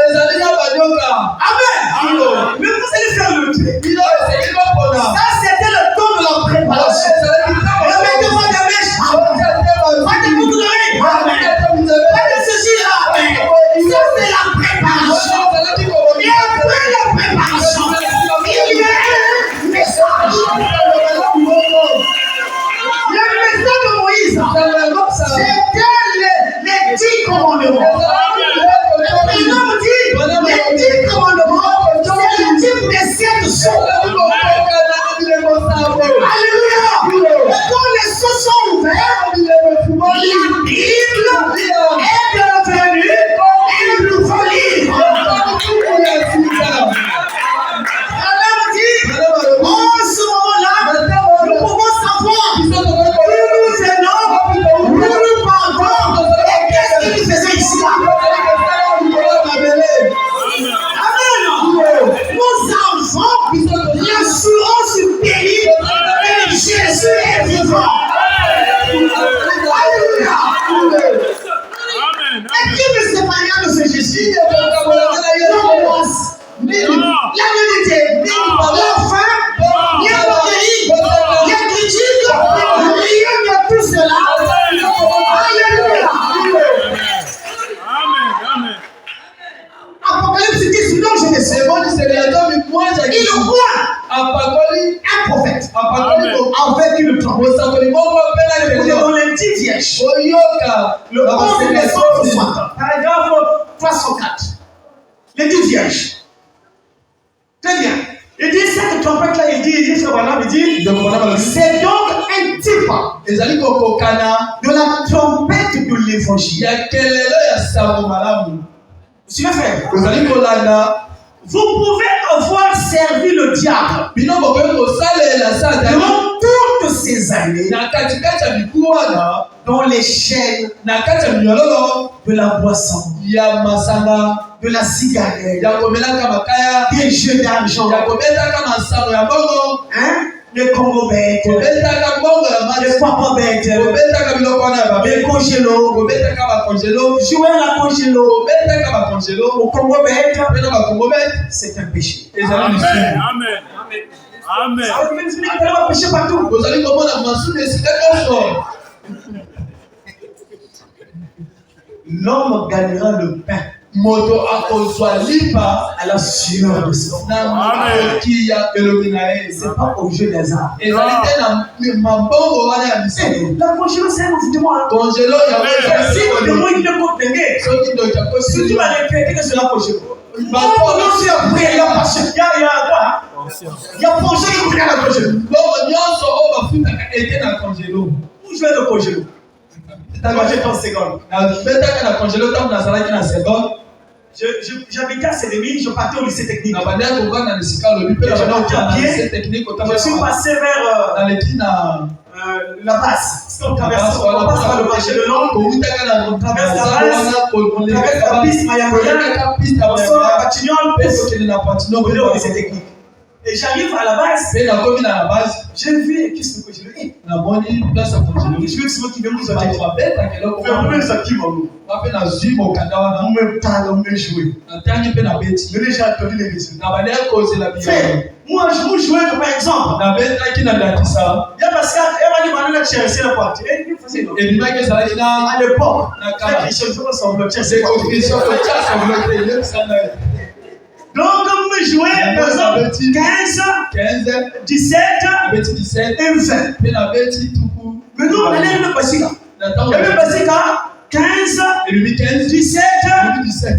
Speaker 1: Amen. Mais vous allez faire le truc. Ça, c'était le temps de la préparation. Remettez-moi des mèches. Pas de bouclerie. Pas de ceci là. Ça, c'est la préparation. Et après la préparation, il y a un message. Le message de Moïse, c'était les 10 commandements. Le Branham dit, les 10 commandements, c'est le type des 7 sceaux. Alléluia. Et quand les sceaux sont ouverts, la Bible est devenue un nouveau livre. Branham dit, en ce moment-là, nous pouvons savoir où nous venons, où nous partons, et qu'est-ce qu'il faisait ici-là. vierge. Très bien. Il dit, cette trompette-là, il dit, frère Branham, il dit, c'est donc un type de la trompette de l'évangile. Monsieur le frère, vous pouvez avoir servi le diable durant toutes ces années dans les chaînes de la boisson, de la cigarette, des jeux d'argent, les Congo bêtes, les papa bêtes, les congélos, jouer à la congélo, au Congo bêtes, c'est un péché.
Speaker 3: Amen. Amen.
Speaker 1: Ça veut dire qu'il y a un péché partout. L'homme gagnera le pain à la sueur de son front. C'est pas au jeu des arts. La congélo, c'est un mouvement. Si le mot il est contre si tu vas répéter que c'est la congélo. Il y a projet qui vient la congélo. Où je vais le congélo? J'habitais à Sénémi, je partais au lycée technique. Je suis passé vers la base. On passe par le marché de Londres, on traverse la base, on traverse la piste Mayamboya, on sort à Batignolles, on est au lycée technique. Et j'arrive à la base, j'ai vu qu'est-ce que je veux dire. Je veux que c'est moi qui vais vous dire. On me parle, on me joue. Mais j'ai entendu les résultats. Moi, je vous jouais par exemple. Il y a Pascal, il va nous chercher la porte. À l'époque, les chauffeurs sont bloqués. Donc, vous me jouez, par exemple, 15, 17 et 20. Mais nous, on allait le passer là. Le passer là, 15, 17,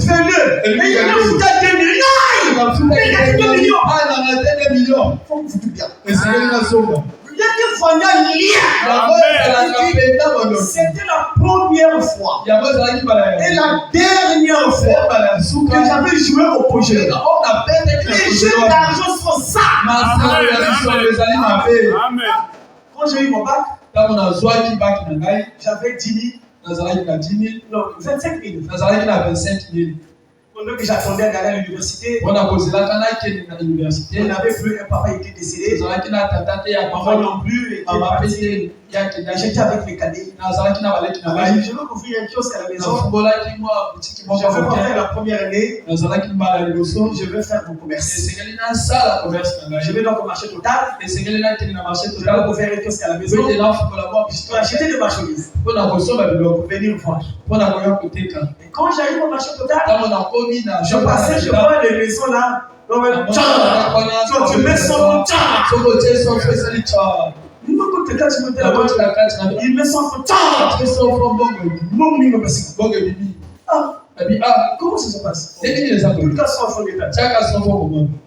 Speaker 1: 22. Et il y a un foutage de 2 millions. Il y a 2 millions. Il faut que vous dites bien. Il y a des fois, il y a un lien. C'était la première fois. Et la dernière fois que j'avais joué au projet. Les jeux d'argent sont ça. Quand j'ai eu mon bac, j'avais 10 000. Non, 25 000. Pendant que j'attendais d'aller à l'université, on avait plus un papa était décédé, maman non plus, j'étais avec les cadets. Je veux ouvrir un kiosque à la maison. Je veux pas faire la première année. Je veux faire mon commerce. Je vais donc au marché total. Je vais ouvrir un kiosque à la maison. Je vais acheter des marchandises pour venir voir. Et quand j'arrive au marché total, je passais, je vois les maisons là. Tu mets son il met son comment ça se passe? Il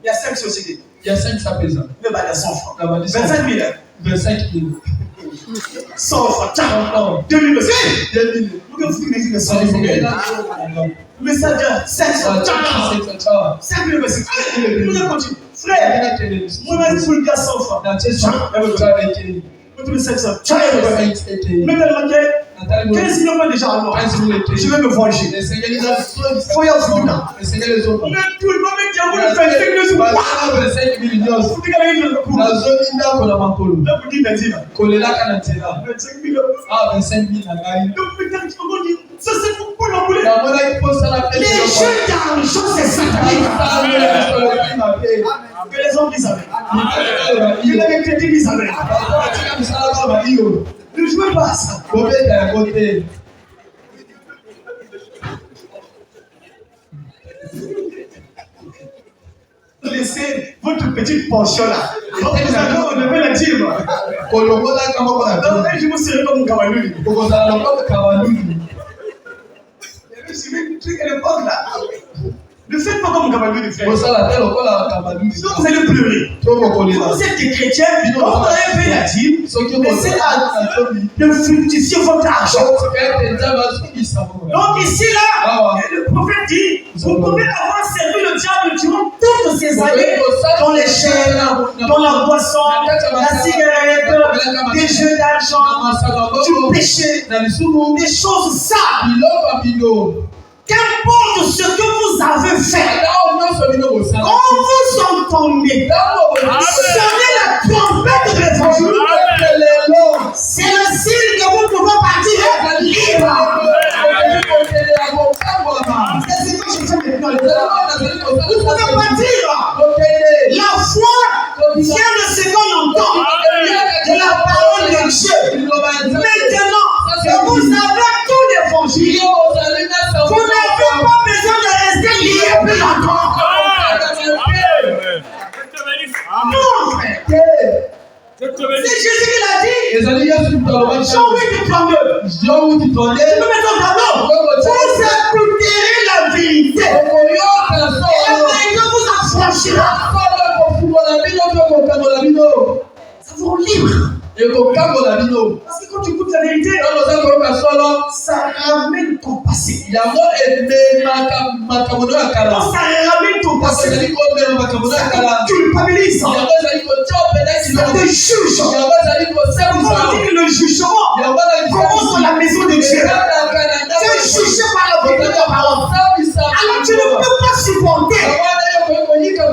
Speaker 1: y a 5 sociétés.
Speaker 2: Il y a 5 sapés.
Speaker 1: Le bas de 100 francs. 25 000. 100 francs. 2 000. 2 000. Mais ça vient 500. 5 000. Frère, moi, je suis le gars 100 francs. Tous les 500. Mais tellement que 15 millions déjà à moi. Je vais me venger. Faut y avoir tout là. Mais tout le monde qui a voulu faire 5 millions sur moi. Vous dites qu'il y a une là, vous dites 25 millions.
Speaker 2: Ah, 25 000.
Speaker 1: Donc, peut-être qu'il faut dire, ça c'est pour l'embouler. Les jeux d'argent, c'est satanique. Que les hommes disent avec. Que les chrétiens disent avec. Ne jouez pas à ça. Laissez votre petite pension là. Donc vous allez enlever la dîme. Donc je vous serai comme un Kawalouli. Je suis un truc à l'époque là. Ne faites pas comme Gabanou, frère.
Speaker 2: Vous
Speaker 1: Sinon, vous allez pleurer. Vous êtes des chrétiens, quand vous avez fait la dîme, essayez de fructifier votre argent. Donc ici, là, le prophète dit, vous pouvez avoir servi le diable durant toutes ces années dans les chaînes, dans la boisson, la cigarette, des jeux d'argent, du péché, des choses sales. Qu'importe ce que vous avez fait, quand vous entendez sonner la trompette de l'évangile, c'est le signe que vous pouvez partir libre. C'est ce que je fais maintenant. Vous pouvez partir. La foi vient de ce qu'on entend de la parole de Dieu. Maintenant que vous avez tout l'évangile, vous n'avez pas besoin de rester lié plus longtemps. Non, frère. C'est Jésus qui l'a dit. Jean 8:32. Tu peux mettre un tableau. Vous écouterez la vérité. Et la vérité vous affranchira. Ça vous rend libre. Parce que quand tu écoutes la vérité, ça ramène ton passé. Ça ramène ton passé. Ça culpabilise. Ça te juge. On dit que le jugement commence dans la maison de Dieu. Tu es jugé par la vérité de la parole. Alors tu ne peux pas supporter.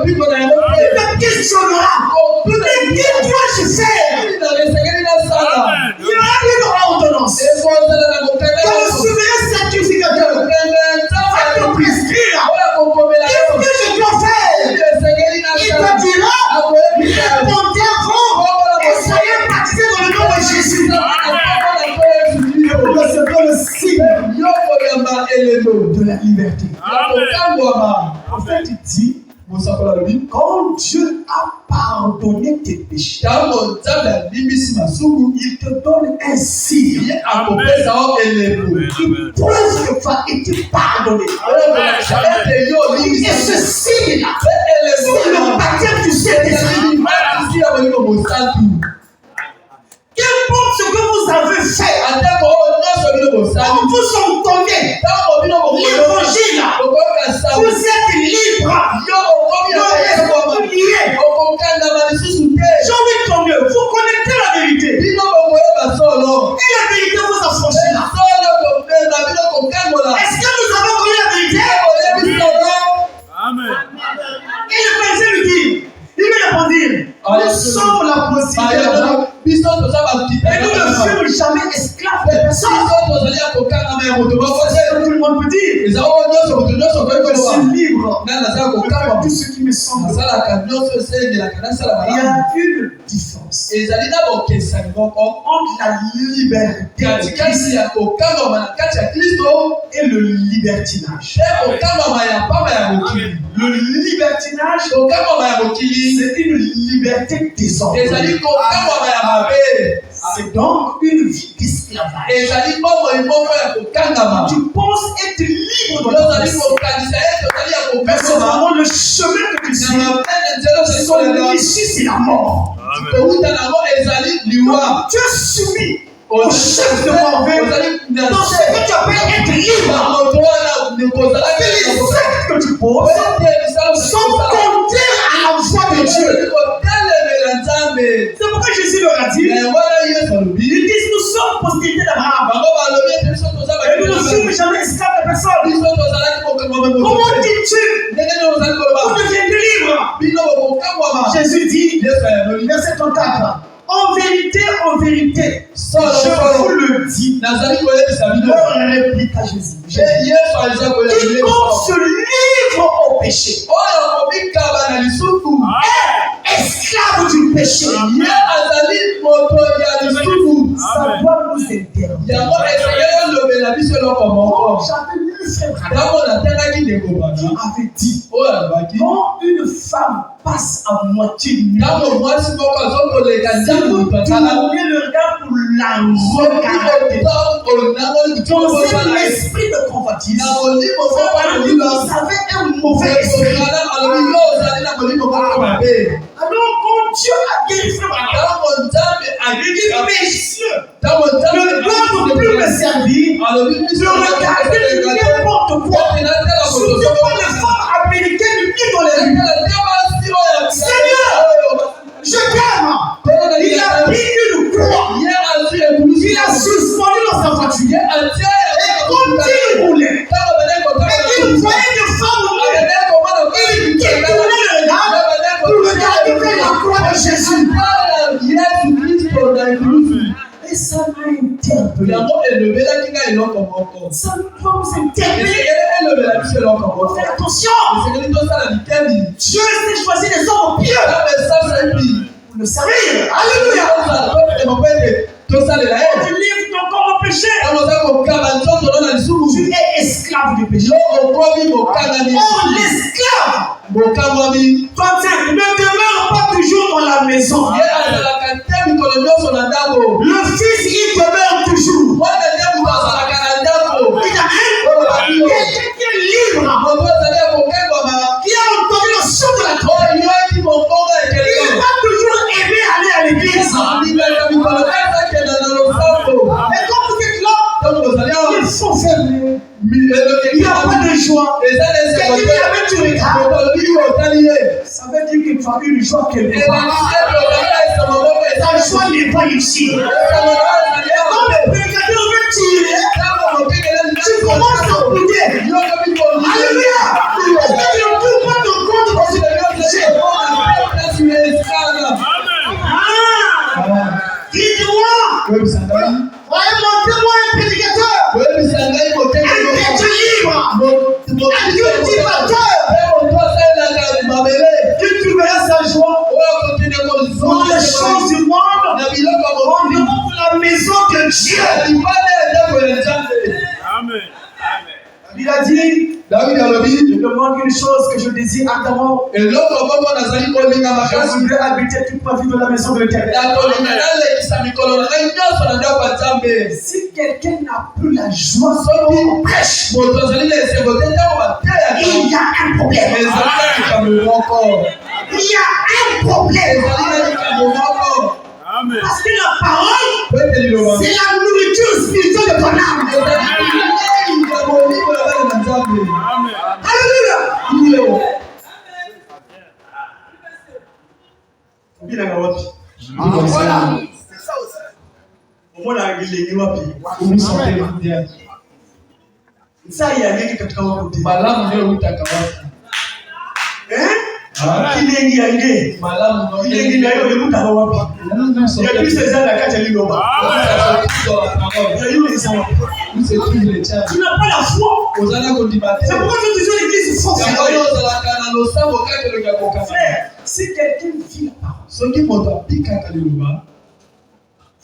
Speaker 1: Tu te questionneras. Mais qui dois-je faire? Il y aura une ordonnance. Que le souverain sacrificateur va te prescrire. Qu'est-ce que je dois faire? Il te dira, répondez à vous et soyez baptisés dans le nom de Jésus. Pour recevoir le signe de la liberté. En fait, il dit, quand Dieu a pardonné tes péchés, il te donne un signe qui prouve que tu as été pardonné. Et ce signe-là, c'est le baptême du Saint-Esprit. Qu'importe ce que vous avez fait, quand vous entendez l'évangile, vous êtes libre. Jean 8:32, vous connaissez la vérité. Et la vérité vous affranchira. Est-ce que nous avons connu la vérité?
Speaker 3: Amen.
Speaker 1: Et le verset lui dit, il va répondre, nous sommes la possibilité. Et nous ne sommes jamais esclaves de personne. Tout le monde peut dire, je suis libre de tout ce qui me semble. Il y a une différence entre la liberté de Christ et le libertinage. Le libertinage, c'est une liberté désordonnée. C'est donc une vie d'esclavage. Tu penses être libre dans ta vie. Mais c'est vraiment le chemin que tu suis. Son issue, c'est la mort. Tu es soumis au chef de Morvée dans ce que tu appelles être libre. Les actes que tu poses sont contraires à la voix de Dieu. C'est pourquoi Jésus leur a dit, ils disent nous sommes postérités d'Abraham. Et nous ne sommes jamais esclaves de personne. Comment dis-tu vous deviendrez libre? Jésus dit, verset 34, en vérité, je vous le dis, leur répliqua Jésus. Quiconque se livre au péché est esclave du péché. Ça doit nous interdire. J'avais vu frère Branham, qui avait dit, quand une femme passe à moitié nue, si vous tournez le regard pour la regarder, dans un esprit de convoitise, vous avez un mauvais esprit. Alors quand Dieu a guéri frère Branham, il dit, messieurs, ne doivent plus me servir, de regarder n'importe quoi. Surtout pas les femmes américaines ni dans les rues. Seigneur, je t'aime. Il a pris une croix. Il a suspendu dans sa voiture. Et quand il roulait, et il voyait des femmes nues, il détournait le regard pour regarder la croix de Jésus. Et ça m'a interpellé. Ça doit vous interpeller. Faites attention. Dieu s'est choisi des hommes pieux pour le servir. Alléluia. Tu livres ton corps au péché. Tu es esclave du péché. Oh, l'esclave. 35. Ne demeure pas toujours dans la maison. Le fils, il demeure toujours. Il y a quelqu'un qui est libre, qui a entendu le son de la croix. Il va toujours aimer aller à l'église. Et quand vous êtes là, il faut faire. Il n'y a pas de joie. Quelqu'un qui avait tu regardes. Ça veut dire que tu as une joie quelque part. Ta joie n'est pas ici. Quand le prédicateur veut tirer, tu commences à bouder. Alléluia. Parce que tu ne trouves pas ton compte dans une péché. Dis-moi. Montrez-moi un prédicateur. Un chrétien libre. Un cultivateur. Tu trouveras sa joie dans les choses du monde, dans la maison de Dieu.
Speaker 3: Amen.
Speaker 1: Il a dit, je demande une chose que je désire ardemment. Je voudrais habiter toute ma vie dans la maison de l'Éternel. Si quelqu'un n'a plus la joie on prêche, il y a un problème. Il y a un problème.
Speaker 3: Amen.
Speaker 1: Parce que la parole, c'est la nourriture spirituelle de ton âme.
Speaker 3: Amen.
Speaker 1: Alléluia. Voilà. C'est ça aussi. Au moins,
Speaker 2: Vous vous sentez bien.
Speaker 1: Ça, il y a quelqu'un qui a côté. Tu n'as pas la foi. C'est pourquoi tu es toujours l'église fonctionne. Frère, si quelqu'un vit la parole,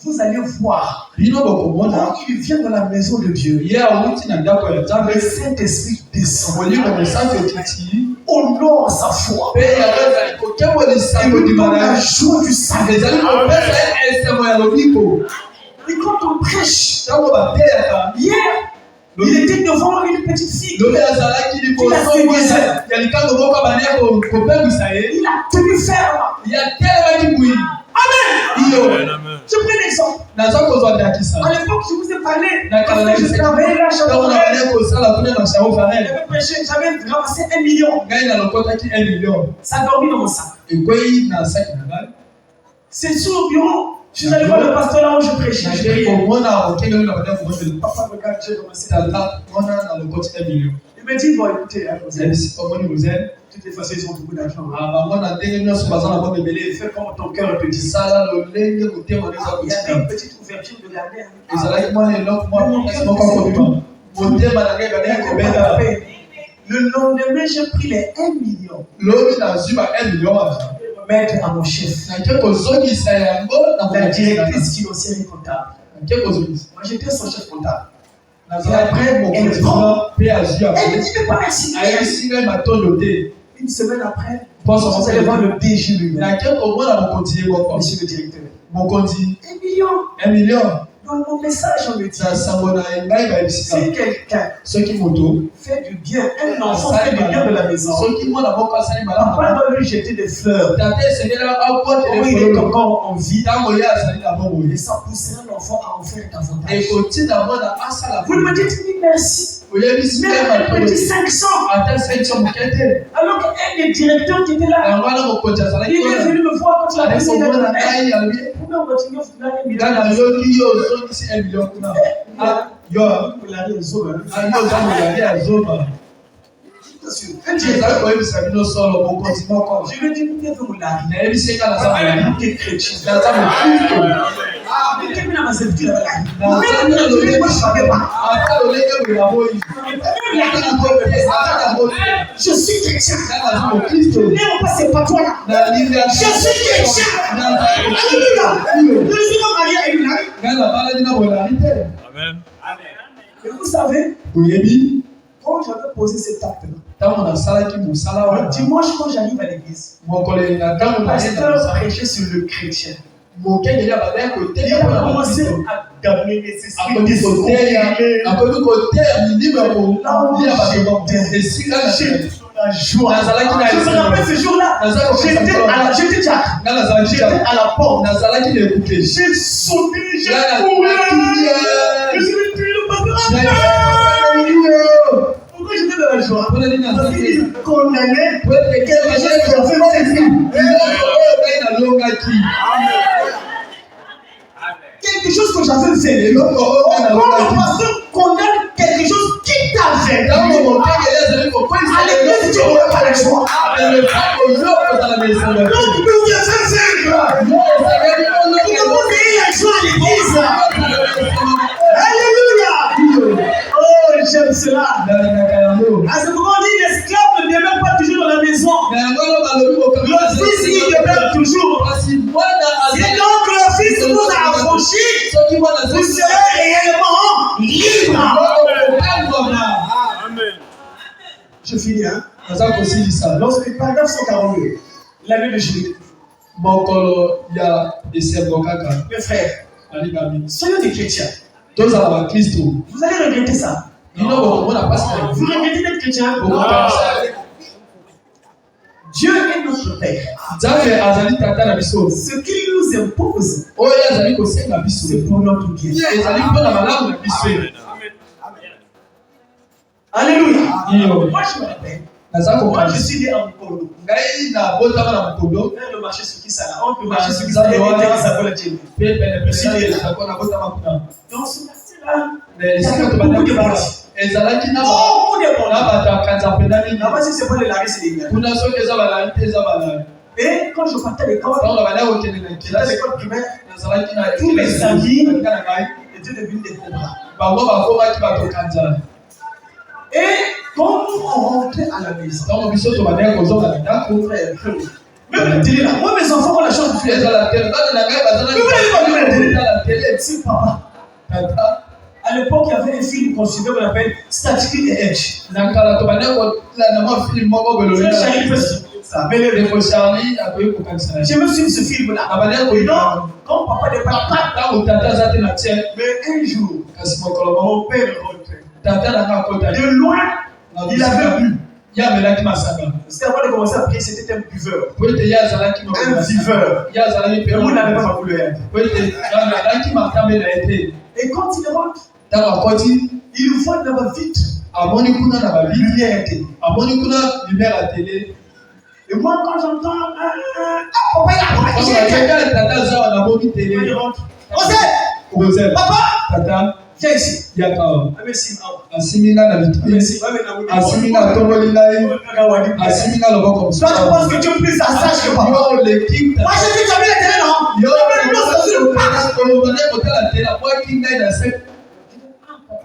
Speaker 1: vous allez voir quand il vient dans la maison de Dieu. Le Saint-Esprit descend, honore sa foi, et lui donne la joie du salut. Et quand on prêche, hier, il était devant une petite fille. Il a tenu ferme. Amen. Je prends l'exemple. À l'époque, je vous ai parlé. Quand je travaillais là, j'avais ramassé 1 million. Ça a dormi dans mon sac. C'est sur le bureau. Je suis allé voir le pasteur là où je prêchais. Papa, regarde, j'ai commencé à il me dit, bon, écoutez, toutes les façons, ils ont beaucoup d'argent. Fais comme ton cœur te dit. Il y avait une petite ouverture de la mer. Le lendemain, j'ai pris les 1 million. Mettre à mon chef. La directrice financière et comptable. Moi, j'étais son chef comptable. Et après, elle prend. Elle ne dit pas merci. Une semaine après, vous allez voir le DG lui-même. Monsieur le directeur.
Speaker 3: 1 million.
Speaker 1: Dans mon message, on me dit, si quelqu'un fait du bien, un enfant fait du bien de la maison, papa doit lui jeter des fleurs. Oui, il est encore en vie. Et ça pousserait l'enfant à en faire davantage. Vous me dites oui, merci. Mais elle me dit 500. Alors qu'un des directeurs qui était là, il est venu me voir quand la personne il a dit, pourquoi on continue à je lui dis, je suis chrétien. C'est pas toi là. Je suis chrétien. Alléluia. Amen. Et vous savez, quand j'avais posé cet acte-là, le dimanche quand j'arrive à l'église, le pasteur prêchait sur le chrétien. Il a commencé à gagner les esprits désordonnés. La joie. Je me rappelle ce jour-là. J'étais à la porte. J'ai sauté, j'ai couru. Je suis venu le pasteur. Pourquoi j'étais dans la joie? Parce qu'il condamnait quelque chose que j'avais fait. Quelque chose que j'avais fait. Quand le pasteur condamne quelque chose qui t'a fait, à l'église, tu n'auras pas la joie. Donc, nous viens faire. Nous devons donner la joie à l'église. Alléluia. Oh, j'aime cela. À ce moment, on dit l'esclave ne demeure pas toujours dans la maison. Le fils, il demeure toujours. Si donc le fils vous a affranchi, vous serez réellement libre. Amen. Je finis, hein. Lorsque le paragraphe 142, l'année de Juillet, mes frères, soyez des chrétiens. Vous allez regretter ça. Vous regrettez d'être chrétien. Dieu est notre Père. Ce qu'il nous impose, c'est pour notre bien. Alléluia. Moi, je me rappelle. Moi, je suis né en Mukolo. Le marché sur qui ça là. On peut marcher sur qui ça là. Je suis né là. Dans ce quartier-là, il y a beaucoup de monde. Là-bas, si c'est pas les largues, c'est les miens. Et quand je partais à l'école, j'étais à l'école primaire, tous mes amis étaient devenus des cobras. Et quand on rentrait à la maison, même la télé là, moi mes enfants ont la chance de faire la télé. Si papa, à l'époque il y avait un film qu'on suivait qu'on appelle Static et Edge. Je me suis ce film là. Quand papa n'est pas mais un jour, mon père rentrait. De loin, il avait bu. C'était avant de commencer à prier, c'était un buveur. Un viveur. Et vous n'avez pas ma couleur. Et quand il rentre, il voit dans ma vitre. Lumière à télé. Et moi, quand j'entends papa, il rentre. Osez, papa, viens ici. Toi, tu penses que tu es plus sage que papa. Moi, je dis jamais la télé, non.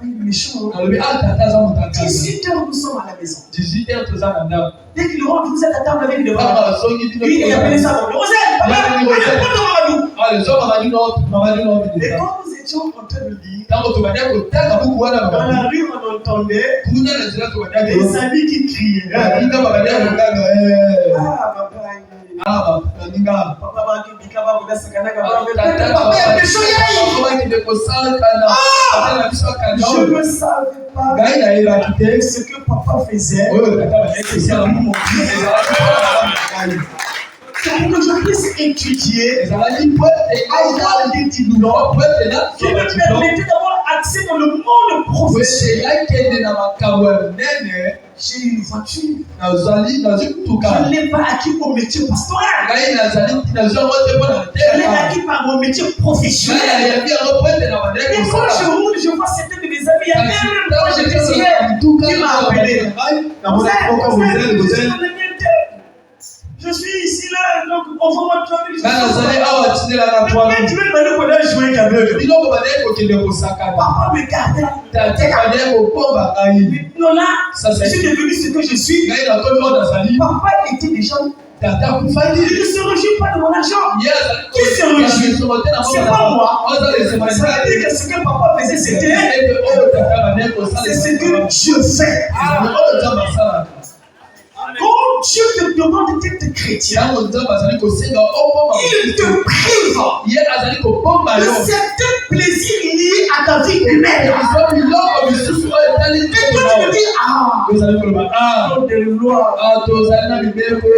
Speaker 1: il est méchant.
Speaker 2: Alors, tata za mutaka.
Speaker 1: 18 heures, nous sommes à la maison.
Speaker 2: 18h toza na ndako.
Speaker 1: Dès qu'il rentre, vous êtes à table avec les
Speaker 2: Kaka
Speaker 1: devant.
Speaker 2: bazongi bino.
Speaker 1: Il appelle ça Roselle, papa, Mamadou.
Speaker 2: Ah, les hommes Mamadou no
Speaker 1: Et
Speaker 2: bideka.
Speaker 1: quand nous étions en train de lire,
Speaker 2: Tango tobania kotanga buku wana
Speaker 1: dans
Speaker 2: Mamadou.
Speaker 1: la rue, on entendait
Speaker 2: Kunya na zira tobania
Speaker 1: des
Speaker 2: ko.
Speaker 1: amis qui criaient.
Speaker 2: Ina babania kotanga
Speaker 1: Ah, papa,
Speaker 2: baninga.
Speaker 1: papa, papa, Bikaba, Boda Sakanaka,
Speaker 2: Tata
Speaker 1: papa, il y a des choses.
Speaker 2: Comment il est kosala kana. Tata biso kana.
Speaker 1: Je ne savais pas
Speaker 2: Gai na eba kite.
Speaker 1: ce que papa faisait.
Speaker 2: Oyo tata bania kosala mu mo.
Speaker 1: C'est pour que je puisse étudier
Speaker 2: Ezalaki pote
Speaker 1: avoir des diplômes
Speaker 2: pote na
Speaker 1: qui me permettaient d'avoir accès dans le monde professionnel.
Speaker 2: professionnel na makambo ya nene.
Speaker 1: J'ai une voiture.
Speaker 2: Nazali kutuka.
Speaker 1: Je ne l'ai pas acquis au métier pastoral.
Speaker 2: Ngai nazali nazomote mpona
Speaker 1: Je l'ai
Speaker 2: terre.
Speaker 1: acquis par mon métier
Speaker 2: Ngai
Speaker 1: professionnel.
Speaker 2: nayebi yango pote na bandeko
Speaker 1: Et quand je
Speaker 2: kosala.
Speaker 1: roule, je vois certains de mes amis. Il y a même quand j'étais hier, qui m'a appelé. Je suis ici là, donc on va me trouver.
Speaker 2: nazali awa tindela na
Speaker 1: Mais
Speaker 2: twami.
Speaker 1: tu veux me connaître jouer qu'avec.
Speaker 2: biloko bandeko kokende kosakana.
Speaker 1: Papa me gardait.
Speaker 2: Tata bandeko kopomba ngai.
Speaker 1: Non là,
Speaker 2: Ça,
Speaker 1: je
Speaker 2: c'est-
Speaker 1: suis devenu ce que je suis.
Speaker 2: ngai nakomi oyo nazali.
Speaker 1: Papa était déjà.
Speaker 2: Tata
Speaker 1: Il
Speaker 2: kufandi.
Speaker 1: ne se réjouit pas de mon argent.
Speaker 2: Ye azali
Speaker 1: Qui se réjouit?
Speaker 2: kosomote na
Speaker 1: C'est pas moi.
Speaker 2: oza
Speaker 1: Ça
Speaker 2: lesemai.
Speaker 1: veut dire que ce que papa faisait, c'était
Speaker 2: oyo tata bandeko
Speaker 1: c'est ce que Dieu fait.
Speaker 2: oyo nzambe asalaka.
Speaker 1: Quand Dieu te demande d'être chrétien,
Speaker 2: Yango nzambe azali kosenga okoma.
Speaker 1: il te prive
Speaker 2: Ye azali kopomba
Speaker 1: de
Speaker 2: yo.
Speaker 1: certains plaisirs liés à ta vie humaine.
Speaker 2: Eza biloko misusu oyo etali
Speaker 1: Et toi, tu me dis, ah,
Speaker 2: tozali koloba
Speaker 1: oh, des lois,
Speaker 2: tozali na mibeko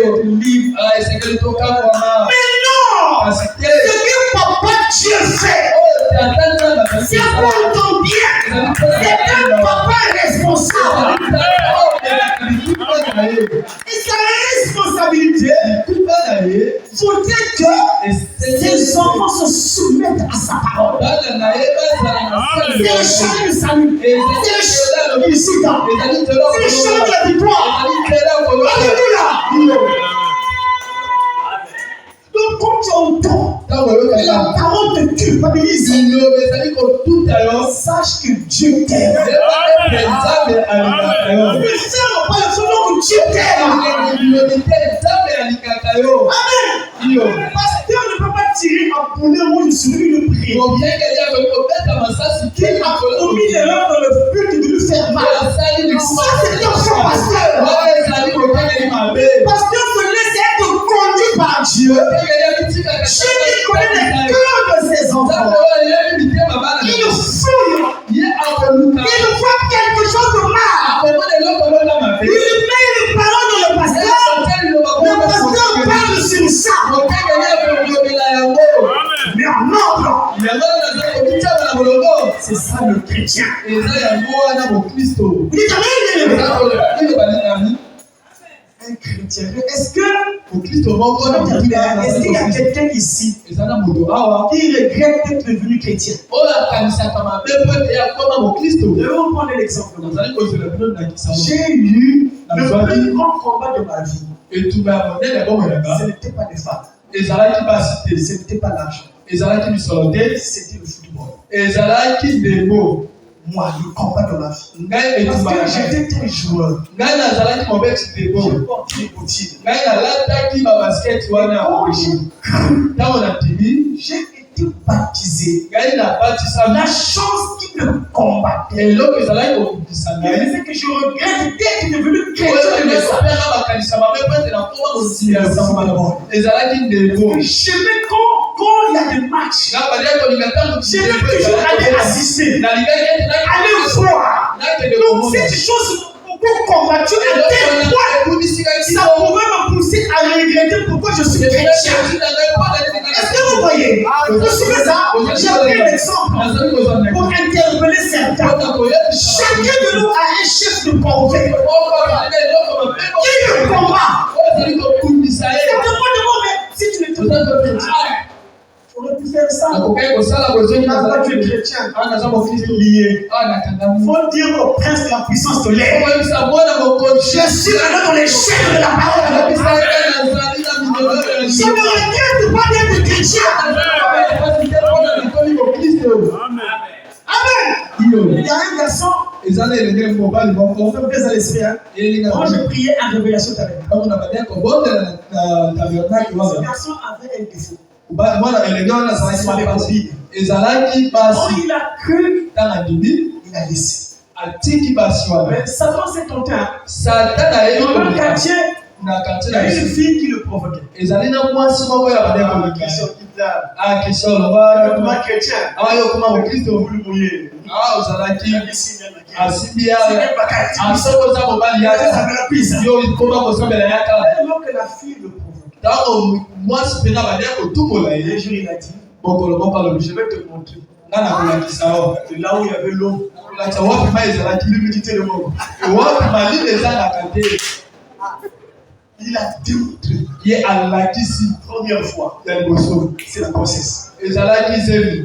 Speaker 2: esengeli tokamwana
Speaker 1: mais non!
Speaker 2: kasi te
Speaker 1: Ce que papa Dieu fait,
Speaker 2: oyo tata nzambe
Speaker 1: c'est pour ton bien. C'est un papa responsable. Et sa responsabilité voudrait que ses enfants se soumettent à sa parole. C'est le chemin du salut. C'est le chemin de réussite. C'est le chemin de la victoire. Alléluia. Donc quand tu entends la parole te culpabilise, sache que Dieu t'aime. Ne ferme pas le feu que Dieu t'aime. Amen. Pasteur ne peut pas tirer un poulet rouge sur lui le prier. Il a commis l'erreur dans le but de lui faire mal. Ça, c'est un faux pasteur. Pasteur se laisse être conduit par Dieu. Dieu qui connaît les cœurs de ses enfants. Il fouille. Il voit quelque chose de mal. Il met une parole dans le pasteur. Le pasteur parle sur ça. Mais en ordre. C'est ça le chrétien. Vous dites amen. Un chrétien. Est-ce qu'il y a quelqu'un ici qui regrette d'être devenu chrétien? Je vais vous prendre l'exemple. J'ai eu le plus grand combat de ma vie. Ce n'était pas des femmes. Ce n'était pas l'argent. C'était le football. Moi, le combat de ma vie. Parce que j'étais un joueur. J'ai porté les bottines. J'ai été baptisé. La chance qui me combattait. Il disait que je regrette d'être devenu chrétien. J'aimais quand il y a des matchs. J'aimais toujours aller assister. Aller voir. Donc cette chose pour combattre à tel point, ça pouvait me pousser à regretter pourquoi je suis chrétien. Est-ce que vous voyez? Vous suivez ça? J'ai pris un exemple pour interpeller certains. Chacun de nous a un chef de corvée qui le combat. C'est demande-moi, mais si tu n'étais pas chrétien, tu aurais pu faire ça. Pourquoi tu es chrétien? Lié. Il faut dire au prince de la puissance de l'air. Je suis maintenant dans les chaînes de la parole. Je ne regrette pas d'être chrétien. Amen. y a un garçon,
Speaker 3: Ils allaient les gars mobile ils vont
Speaker 1: on fait plaisir à l'esprit. Hein.
Speaker 3: et les gars
Speaker 1: Quand j'ai prié en révélation tabernacle,
Speaker 3: on a pas bien qu'on bonne la tabernacle
Speaker 1: ce garçon avait un défaut.
Speaker 3: moi les gars là ça va pas passer ils allaient qui passe
Speaker 1: Quand il a cru,
Speaker 3: dans la Bible
Speaker 1: il a laissé.
Speaker 3: atiki basi wa
Speaker 1: Mais Satan s'est tenté.
Speaker 3: Satan a eu
Speaker 1: Dans le quartier,
Speaker 3: na quartier
Speaker 1: il y a
Speaker 3: la
Speaker 1: une fille qui le provoquait.
Speaker 3: ils allaient na mwasi moko ya bande ko
Speaker 1: Christian Kita,
Speaker 3: ah Christian loba
Speaker 1: comment chrétien,
Speaker 3: ah yo comment Christo
Speaker 1: vous le voyez.
Speaker 3: ah aux alaki
Speaker 1: Ici, il y a
Speaker 3: asibia
Speaker 1: c'est pas quartier.
Speaker 3: asoko za mobali
Speaker 1: Ça
Speaker 3: ya
Speaker 1: me la pisse.
Speaker 3: yo ikoma ko sambela yaka
Speaker 1: Tellement que la fille le provoque.
Speaker 3: tango mwasi pena bande ko tumola
Speaker 1: Et
Speaker 3: ye
Speaker 1: un jour, il a dit,
Speaker 3: bokolo moko lo
Speaker 1: je vais te montrer.
Speaker 3: ngana kolakisa o
Speaker 1: De là où il y avait l'eau,
Speaker 3: kolakisa wapi mai ezalaki
Speaker 1: l'humidité de mort.
Speaker 3: wapi malili ezalaka te
Speaker 1: Il a démontré.
Speaker 3: ye alakisi
Speaker 1: Première fois,
Speaker 3: ya liboso
Speaker 1: c'est la grossesse.
Speaker 3: ezalaki zemi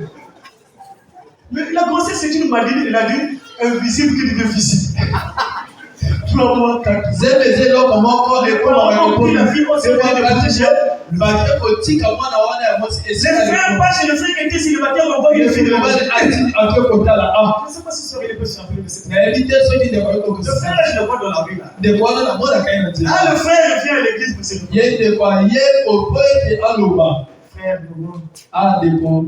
Speaker 1: Mais la grossesse, c'est une maladie, elle a dit, invisible qui devient visible. 3 mois, 4
Speaker 3: zemi eza eloko moko
Speaker 1: puis la fille, on s'est dit,
Speaker 3: bake kotika mwana wana ya mwasi
Speaker 1: les frères passent chez le frère qui était célibataire, on voit une fille de la
Speaker 3: mobali
Speaker 1: maison.
Speaker 3: ake kotala ah
Speaker 1: Je ne sais pas si ça aurait pu se rappeler de cette
Speaker 3: nayebi te soki ndeko
Speaker 1: Le
Speaker 3: ayokokisa
Speaker 1: frère, je le vois dans la rue là.
Speaker 3: ndeko wana namonaka ye na nzela
Speaker 1: Ah, le frère vient à l'église pour se lever.
Speaker 3: ye ndeko aye opo ete aloba
Speaker 1: Frère, nous,
Speaker 3: ah ndeko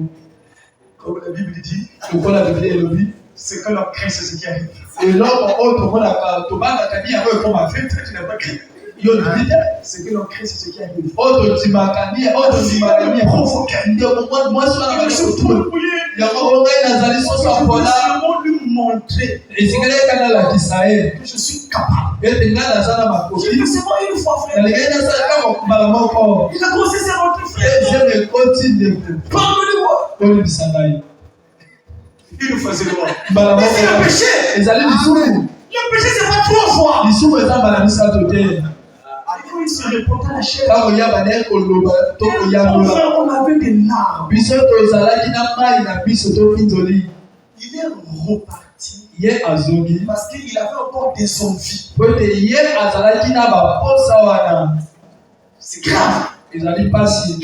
Speaker 1: comme la Bible dit,
Speaker 3: lokola biblia elobi
Speaker 1: c'est que l'on craint, c'est ce qui arrive.
Speaker 3: eloko oyo tomonaka tobandaka ni yango ekoma
Speaker 1: En fait, toi, tu n'as pas craint.
Speaker 3: yo libi te
Speaker 1: Ce que l'on craint, c'est ce qui arrive.
Speaker 3: oyo tondimaka ni oyo tondimaka ni ndeko mwasi wana
Speaker 1: Il
Speaker 3: bande
Speaker 1: se
Speaker 3: kotuma
Speaker 1: trouve bouillé.
Speaker 3: yango ngai nazali soso apola
Speaker 1: Seulement lui montrer
Speaker 3: esikali eka nalakisa ye
Speaker 1: que je suis capable.
Speaker 3: ete ngai naza na
Speaker 1: J'ai
Speaker 3: makoki
Speaker 1: fait seulement une fois, frère.
Speaker 3: nalingai nasalaka mbala moko
Speaker 1: Il a grossesse à rentrer, frère.
Speaker 3: ezeme ekoti ndeko
Speaker 1: Pardonnez-moi.
Speaker 3: kolibisa ngai
Speaker 1: Une fois seulement.
Speaker 3: mbala
Speaker 1: Mais c'est le
Speaker 3: moko
Speaker 1: péché.
Speaker 3: ezali lisumu
Speaker 1: Le péché, c'est pas 3 fois.
Speaker 3: lisumu eza mbala misato te
Speaker 1: Quand il se répond à la chair,
Speaker 3: ntango oyaba naye koloba to koyangola
Speaker 1: enfin, on avait des larmes.
Speaker 3: biso tozalaki na mai na biso tofinzoli
Speaker 1: Il est reparti
Speaker 3: ye azongi
Speaker 1: parce qu'il avait encore des envies.
Speaker 3: po ete ye azalaki na baposa wana
Speaker 1: C'est grave.
Speaker 3: ezali mpasi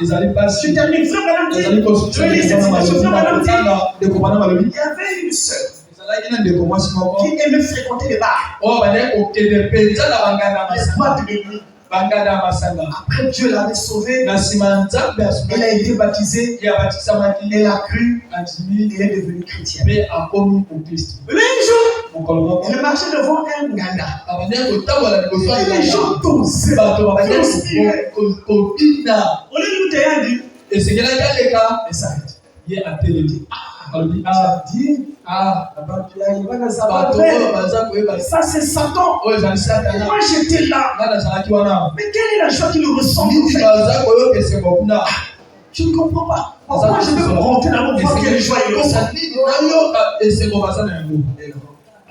Speaker 3: ezali
Speaker 1: Je
Speaker 3: mpasi
Speaker 1: termine. Frère Madame dit,
Speaker 3: ezali
Speaker 1: je lis cette situation. Frère Madame dit,
Speaker 3: kosutanga ndeko bana balobi
Speaker 1: il y avait une sœur
Speaker 3: ezalaki na ndeko mwasi moko
Speaker 1: qui aimait fréquenter les bars,
Speaker 3: oyo banaye kokende mpenza na banganda ya
Speaker 1: les
Speaker 3: masanga
Speaker 1: boîtes de nuit.
Speaker 3: banganda ya masanga
Speaker 1: Après, Dieu l'avait sauvé.
Speaker 3: na nsima nzambe
Speaker 1: Elle a
Speaker 3: asukaki
Speaker 1: été baptisée.
Speaker 3: ye abatisamaki
Speaker 1: Elle a cru.
Speaker 3: andimi
Speaker 1: Et elle est devenue chrétienne.
Speaker 3: mpe akomi okristo
Speaker 1: Mais un jour,
Speaker 3: mokolo moko
Speaker 1: elle marchait devant un nganda.
Speaker 3: abandaki kotambola liboso ya
Speaker 1: Et les gens tosaient.
Speaker 3: bato babandaki
Speaker 1: Conspirer.
Speaker 3: kobina
Speaker 1: Au lieu de nous dire, dit,
Speaker 3: esengelaki aleka
Speaker 1: elle s'arrête.
Speaker 3: ye atelemi alobi
Speaker 1: Dit,
Speaker 3: bato
Speaker 1: ça
Speaker 3: oyo baza koyeba
Speaker 1: c'est Satan.
Speaker 3: oyo ezali satana
Speaker 1: Moi j'étais là.
Speaker 3: nga nazalaki wana
Speaker 1: Mais quelle est la joie qui nous ressemble en
Speaker 3: nini
Speaker 1: fait?
Speaker 3: baza koyoka esengo kuna
Speaker 1: Je ne comprends pas. Pourquoi je vais me rentrer dans mon voir quelle joie il ressemble?
Speaker 3: kosa nini nayoka esengo baza na yango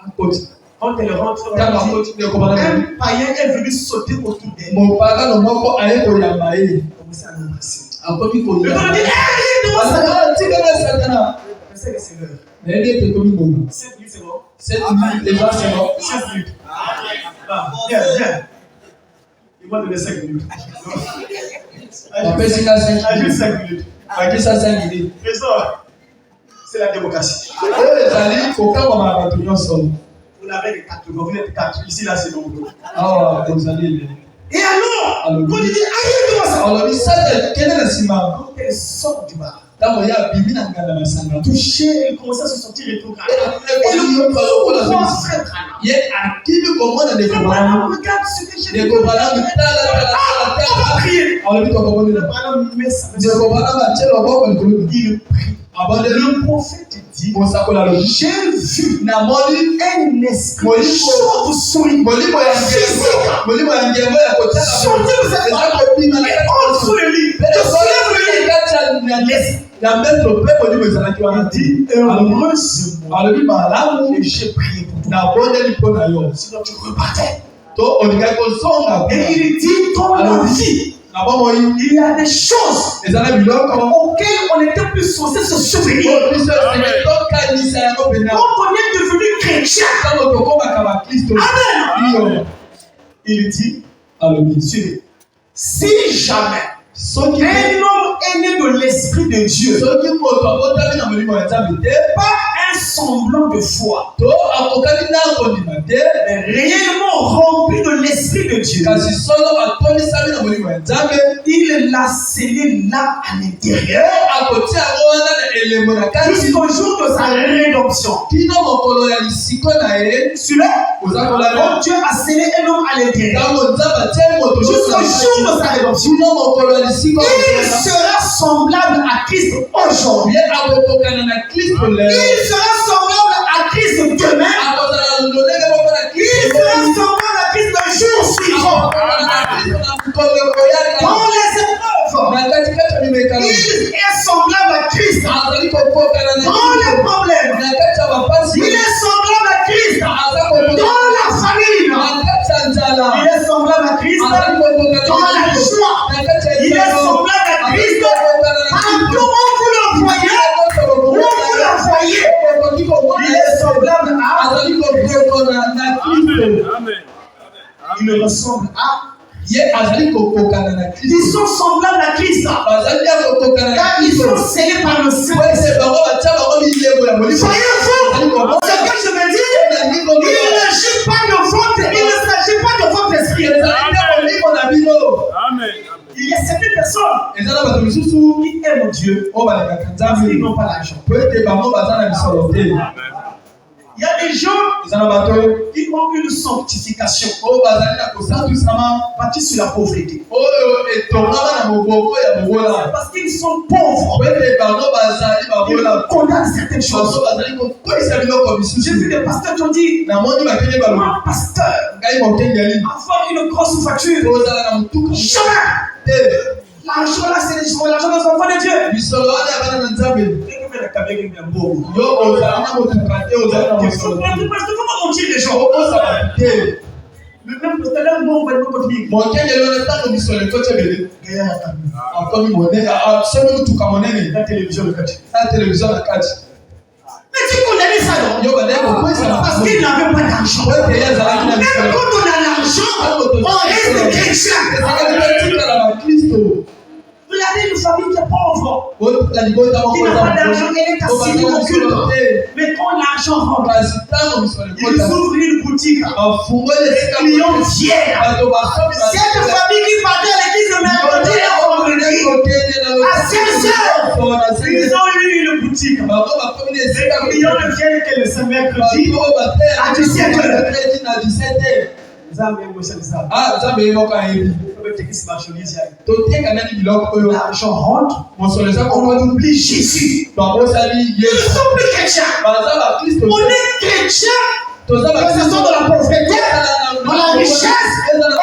Speaker 3: akoti
Speaker 1: Quand elle rentre,
Speaker 3: ntango akoti ndeko bana
Speaker 1: un païen est venu sauter autour d'elle.
Speaker 3: mopagano moko aye koyamba ye
Speaker 1: Commencer à l'embrasser.
Speaker 3: akomi
Speaker 1: Le
Speaker 3: koyamba
Speaker 1: gars dit, hé, devant Satan.
Speaker 3: tikanga satana
Speaker 1: Je sais que c'est l'heure.
Speaker 3: nayebi ete tomi bongo
Speaker 1: 7 minutes, c'est bon.
Speaker 3: 7 minutes déjà c'est bon
Speaker 1: 7 minutes. Ah, viens, viens. Il m'a donné 5 minutes.
Speaker 3: bapesi nga 5
Speaker 1: Ah, juste
Speaker 3: minutes
Speaker 1: 5 minutes.
Speaker 3: bakisa 5 minutes
Speaker 1: Trésor, c'est la démocratie.
Speaker 3: oyo ezali kokangwama na bato nyonso
Speaker 1: Vous n'avez que 4, vous êtes 4. Ici, là, c'est nombreux.
Speaker 3: awa ozali ebele
Speaker 1: Et alors, quand il dit, aïe, devant ça.
Speaker 3: alobi sata kende na nsima
Speaker 1: Quand elle sort du bar,
Speaker 3: ntango ye abimi na nganda masanga
Speaker 1: touchée, elle commence à se sentir rétrograde. Et
Speaker 3: ekomi
Speaker 1: le
Speaker 3: lokola
Speaker 1: pauvre
Speaker 3: zomi
Speaker 1: frère Branham.
Speaker 3: ye akimi komona ndeko
Speaker 1: Frère
Speaker 3: balamu
Speaker 1: Branham, regarde ce que j'ai fait.
Speaker 3: ndeko balamu tala
Speaker 1: On va prier.
Speaker 3: alobi
Speaker 1: Frère
Speaker 3: tokobonela
Speaker 1: Branham met sa main
Speaker 3: ndeko balamu atie loboko likolo
Speaker 1: il prie.
Speaker 3: abandeli
Speaker 1: Le prophète dit,
Speaker 3: mosakola alobi
Speaker 1: j'ai vu
Speaker 3: namoni
Speaker 1: un esprit
Speaker 3: Molimo.
Speaker 1: chauve-souris
Speaker 3: molimo ya ngembo ya kotala
Speaker 1: sortir de cette
Speaker 3: eza
Speaker 1: femme
Speaker 3: kobima na
Speaker 1: et entre sous le lit. Je soulève le lit.
Speaker 3: kati ya mbeto mpe molimo ezalaki wana
Speaker 1: Il dit, heureusement,
Speaker 3: alobi malamu
Speaker 1: et j'ai prié pour toi.
Speaker 3: nabondeli mpo na yo
Speaker 1: Sinon tu repartais.
Speaker 3: to olingaki kozonga
Speaker 1: Et il dit, dans la vie,
Speaker 3: na bomoi
Speaker 1: il y a des choses
Speaker 3: ezala biloko
Speaker 1: auxquelles on n'était plus censé se souvenir.
Speaker 3: oyo biso esenge tokanisa yango mpena
Speaker 1: Quand on est devenu chrétien,
Speaker 3: ntango tokomaka bakristo
Speaker 1: Amen.
Speaker 3: iyo
Speaker 1: Il dit,
Speaker 3: alobi
Speaker 1: suivez, si jamais
Speaker 3: soki
Speaker 1: un homme est né de l'Esprit de Dieu,
Speaker 3: soki moto abotami na molimo ya nzambe te
Speaker 1: pas un un semblant de foi,
Speaker 3: to akokani na kondima te
Speaker 1: mais réellement rempli de l'Esprit de Dieu,
Speaker 3: kasi solo atonisami na molimo ya Nzambe
Speaker 1: il l'a scellé là à l'intérieur
Speaker 3: akotia yango wana na elembo na kati
Speaker 1: jusqu'au jour de sa rédemption.
Speaker 3: kino mokolo ya lisiko na ye
Speaker 1: Celui-là,
Speaker 3: oza kolanda
Speaker 1: quand Dieu a scellé un homme à l'intérieur
Speaker 3: ntango Nzambe atie moto
Speaker 1: jusqu'au jour de sa rédemption,
Speaker 3: kino mokolo ya lisiko
Speaker 1: il sera semblable à Christ aujourd'hui.
Speaker 3: ye akokokana na Kristo lelo
Speaker 1: Il sera semblable à Christ demain.
Speaker 3: akozala na lolenge moko na
Speaker 1: Il sera semblable à Christ le jour suivant. Dans les épreuves,
Speaker 3: na katikati ya mimekano
Speaker 1: il est semblable à Christ.
Speaker 3: azali kokokana na
Speaker 1: Dans les problèmes,
Speaker 3: na kati ya bapasi
Speaker 1: il est semblable à Christ.
Speaker 3: aza
Speaker 1: Dans
Speaker 3: kokokana
Speaker 1: la famille,
Speaker 3: na kati ya nzala
Speaker 1: il est semblable à Christ.
Speaker 3: azali kokokana
Speaker 1: Dans la joie,
Speaker 3: na kati ya
Speaker 1: il est semblable à Christ. Partout où vous le voyez, où vous le voyez, il est semblable à.
Speaker 3: azali kokokana na Kristo
Speaker 1: Il ressemble à.
Speaker 3: ye azali kokokana na Kristo
Speaker 1: Ils sont semblables à Christ.
Speaker 3: bazali ya kokokana na
Speaker 1: Car ils
Speaker 3: Kristo
Speaker 1: sont scellés par le Saint.
Speaker 3: wese bango batia bango milego ya molimo
Speaker 1: Voyez-vous, ce que je veux dire, il ne s'agit pas de votre, il ne s'agit pas de votre esprit.
Speaker 3: ezali nde molimo na bino
Speaker 1: Il y a certaines personnes
Speaker 3: eza na bato misusu
Speaker 1: qui aiment Dieu
Speaker 3: oyo balekaka
Speaker 1: parce qu'ils
Speaker 3: Nzambe
Speaker 1: n'ont pas l'argent.
Speaker 3: po ete bango baza na bisolo te
Speaker 1: Il y a des gens
Speaker 3: eza na bato
Speaker 1: qui ont une sanctification
Speaker 3: oyo bazali na kosantusama
Speaker 1: bâtie sur la pauvreté.
Speaker 3: oyo etongama na moboko ya mobola
Speaker 1: Parce qu'ils sont pauvres.
Speaker 3: po ete bango bazali
Speaker 1: Ils
Speaker 3: babola
Speaker 1: condamnent certaines choses.
Speaker 3: baso bazali kokolisa biloko
Speaker 1: J'ai
Speaker 3: misusu
Speaker 1: vu des pasteurs qui ont dit,
Speaker 3: namoni bakende balobi
Speaker 1: moi, pasteur,
Speaker 3: ngai mokengeli
Speaker 1: avoir une grosse voiture,
Speaker 3: ozala na motuka
Speaker 1: jamais.
Speaker 3: te
Speaker 1: L'argent là, c'est l'argent des enfants de Dieu.
Speaker 3: bisolo wana ya bana na Nzambe
Speaker 1: Il
Speaker 3: yo ozala na motuka te ozala na
Speaker 1: faut
Speaker 3: mosolo
Speaker 1: pas mentir les gens.
Speaker 3: okosala te
Speaker 1: Même tout à l'heure, moi, on va nous dire,
Speaker 3: mokengeli wana ntango misolo ekoti ebele akomi monene somi motuka monene
Speaker 1: la télévision, le quartier.
Speaker 3: na televizio na kati
Speaker 1: Mais tu condamnes ça, non?
Speaker 3: yo badai kokwesa
Speaker 1: Parce qu'il n'avait pas d'argent.
Speaker 3: po ete ye azalaki na
Speaker 1: Même
Speaker 3: misolo
Speaker 1: quand on a l'argent, on reste chrétien.
Speaker 3: ezalaki kotikala na Kristo
Speaker 1: Regardez une famille qui est pauvre,
Speaker 3: la libota
Speaker 1: qui n'a pas d'argent, elle est assise au culte. Mais quand l'argent rentre,
Speaker 3: kasi ntango misolo
Speaker 1: ils
Speaker 3: ekota
Speaker 1: ouvrent une boutique.
Speaker 3: bafungoli
Speaker 1: Les clients viennent.
Speaker 3: bato basomi
Speaker 1: Cette famille qui partait à l'église le mercredi et le vendredi, à 16 heures, ils ont eu une boutique.
Speaker 3: bango bakomi na
Speaker 1: Les
Speaker 3: esika
Speaker 1: clients ne viennent que le samedi mercredi.
Speaker 3: bato oyo
Speaker 1: À 17 heures.
Speaker 3: na 17
Speaker 1: Nzambe ngosha nzambe.
Speaker 3: ah nzambe yemoka yebi
Speaker 1: Tekisi marchandise yayo.
Speaker 3: toteka nani biloko oyo
Speaker 1: L'argent rentre,
Speaker 3: mosolo eza
Speaker 1: on oublie Jésus.
Speaker 3: babosali
Speaker 1: Ils ne
Speaker 3: yesu
Speaker 1: sont plus chrétiens.
Speaker 3: baza bakristo
Speaker 1: On est chrétiens.
Speaker 3: toza
Speaker 1: Que ce soit dans la pauvreté, dans la richesse,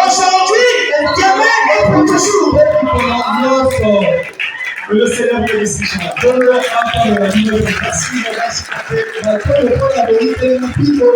Speaker 1: aujourd'hui, demain et pour toujours.
Speaker 3: nyonso
Speaker 1: Que le Seigneur bénisse chacun.
Speaker 3: tolo apa na bino
Speaker 1: Merci, merci.
Speaker 3: na tolo mpona boyiteli mpiko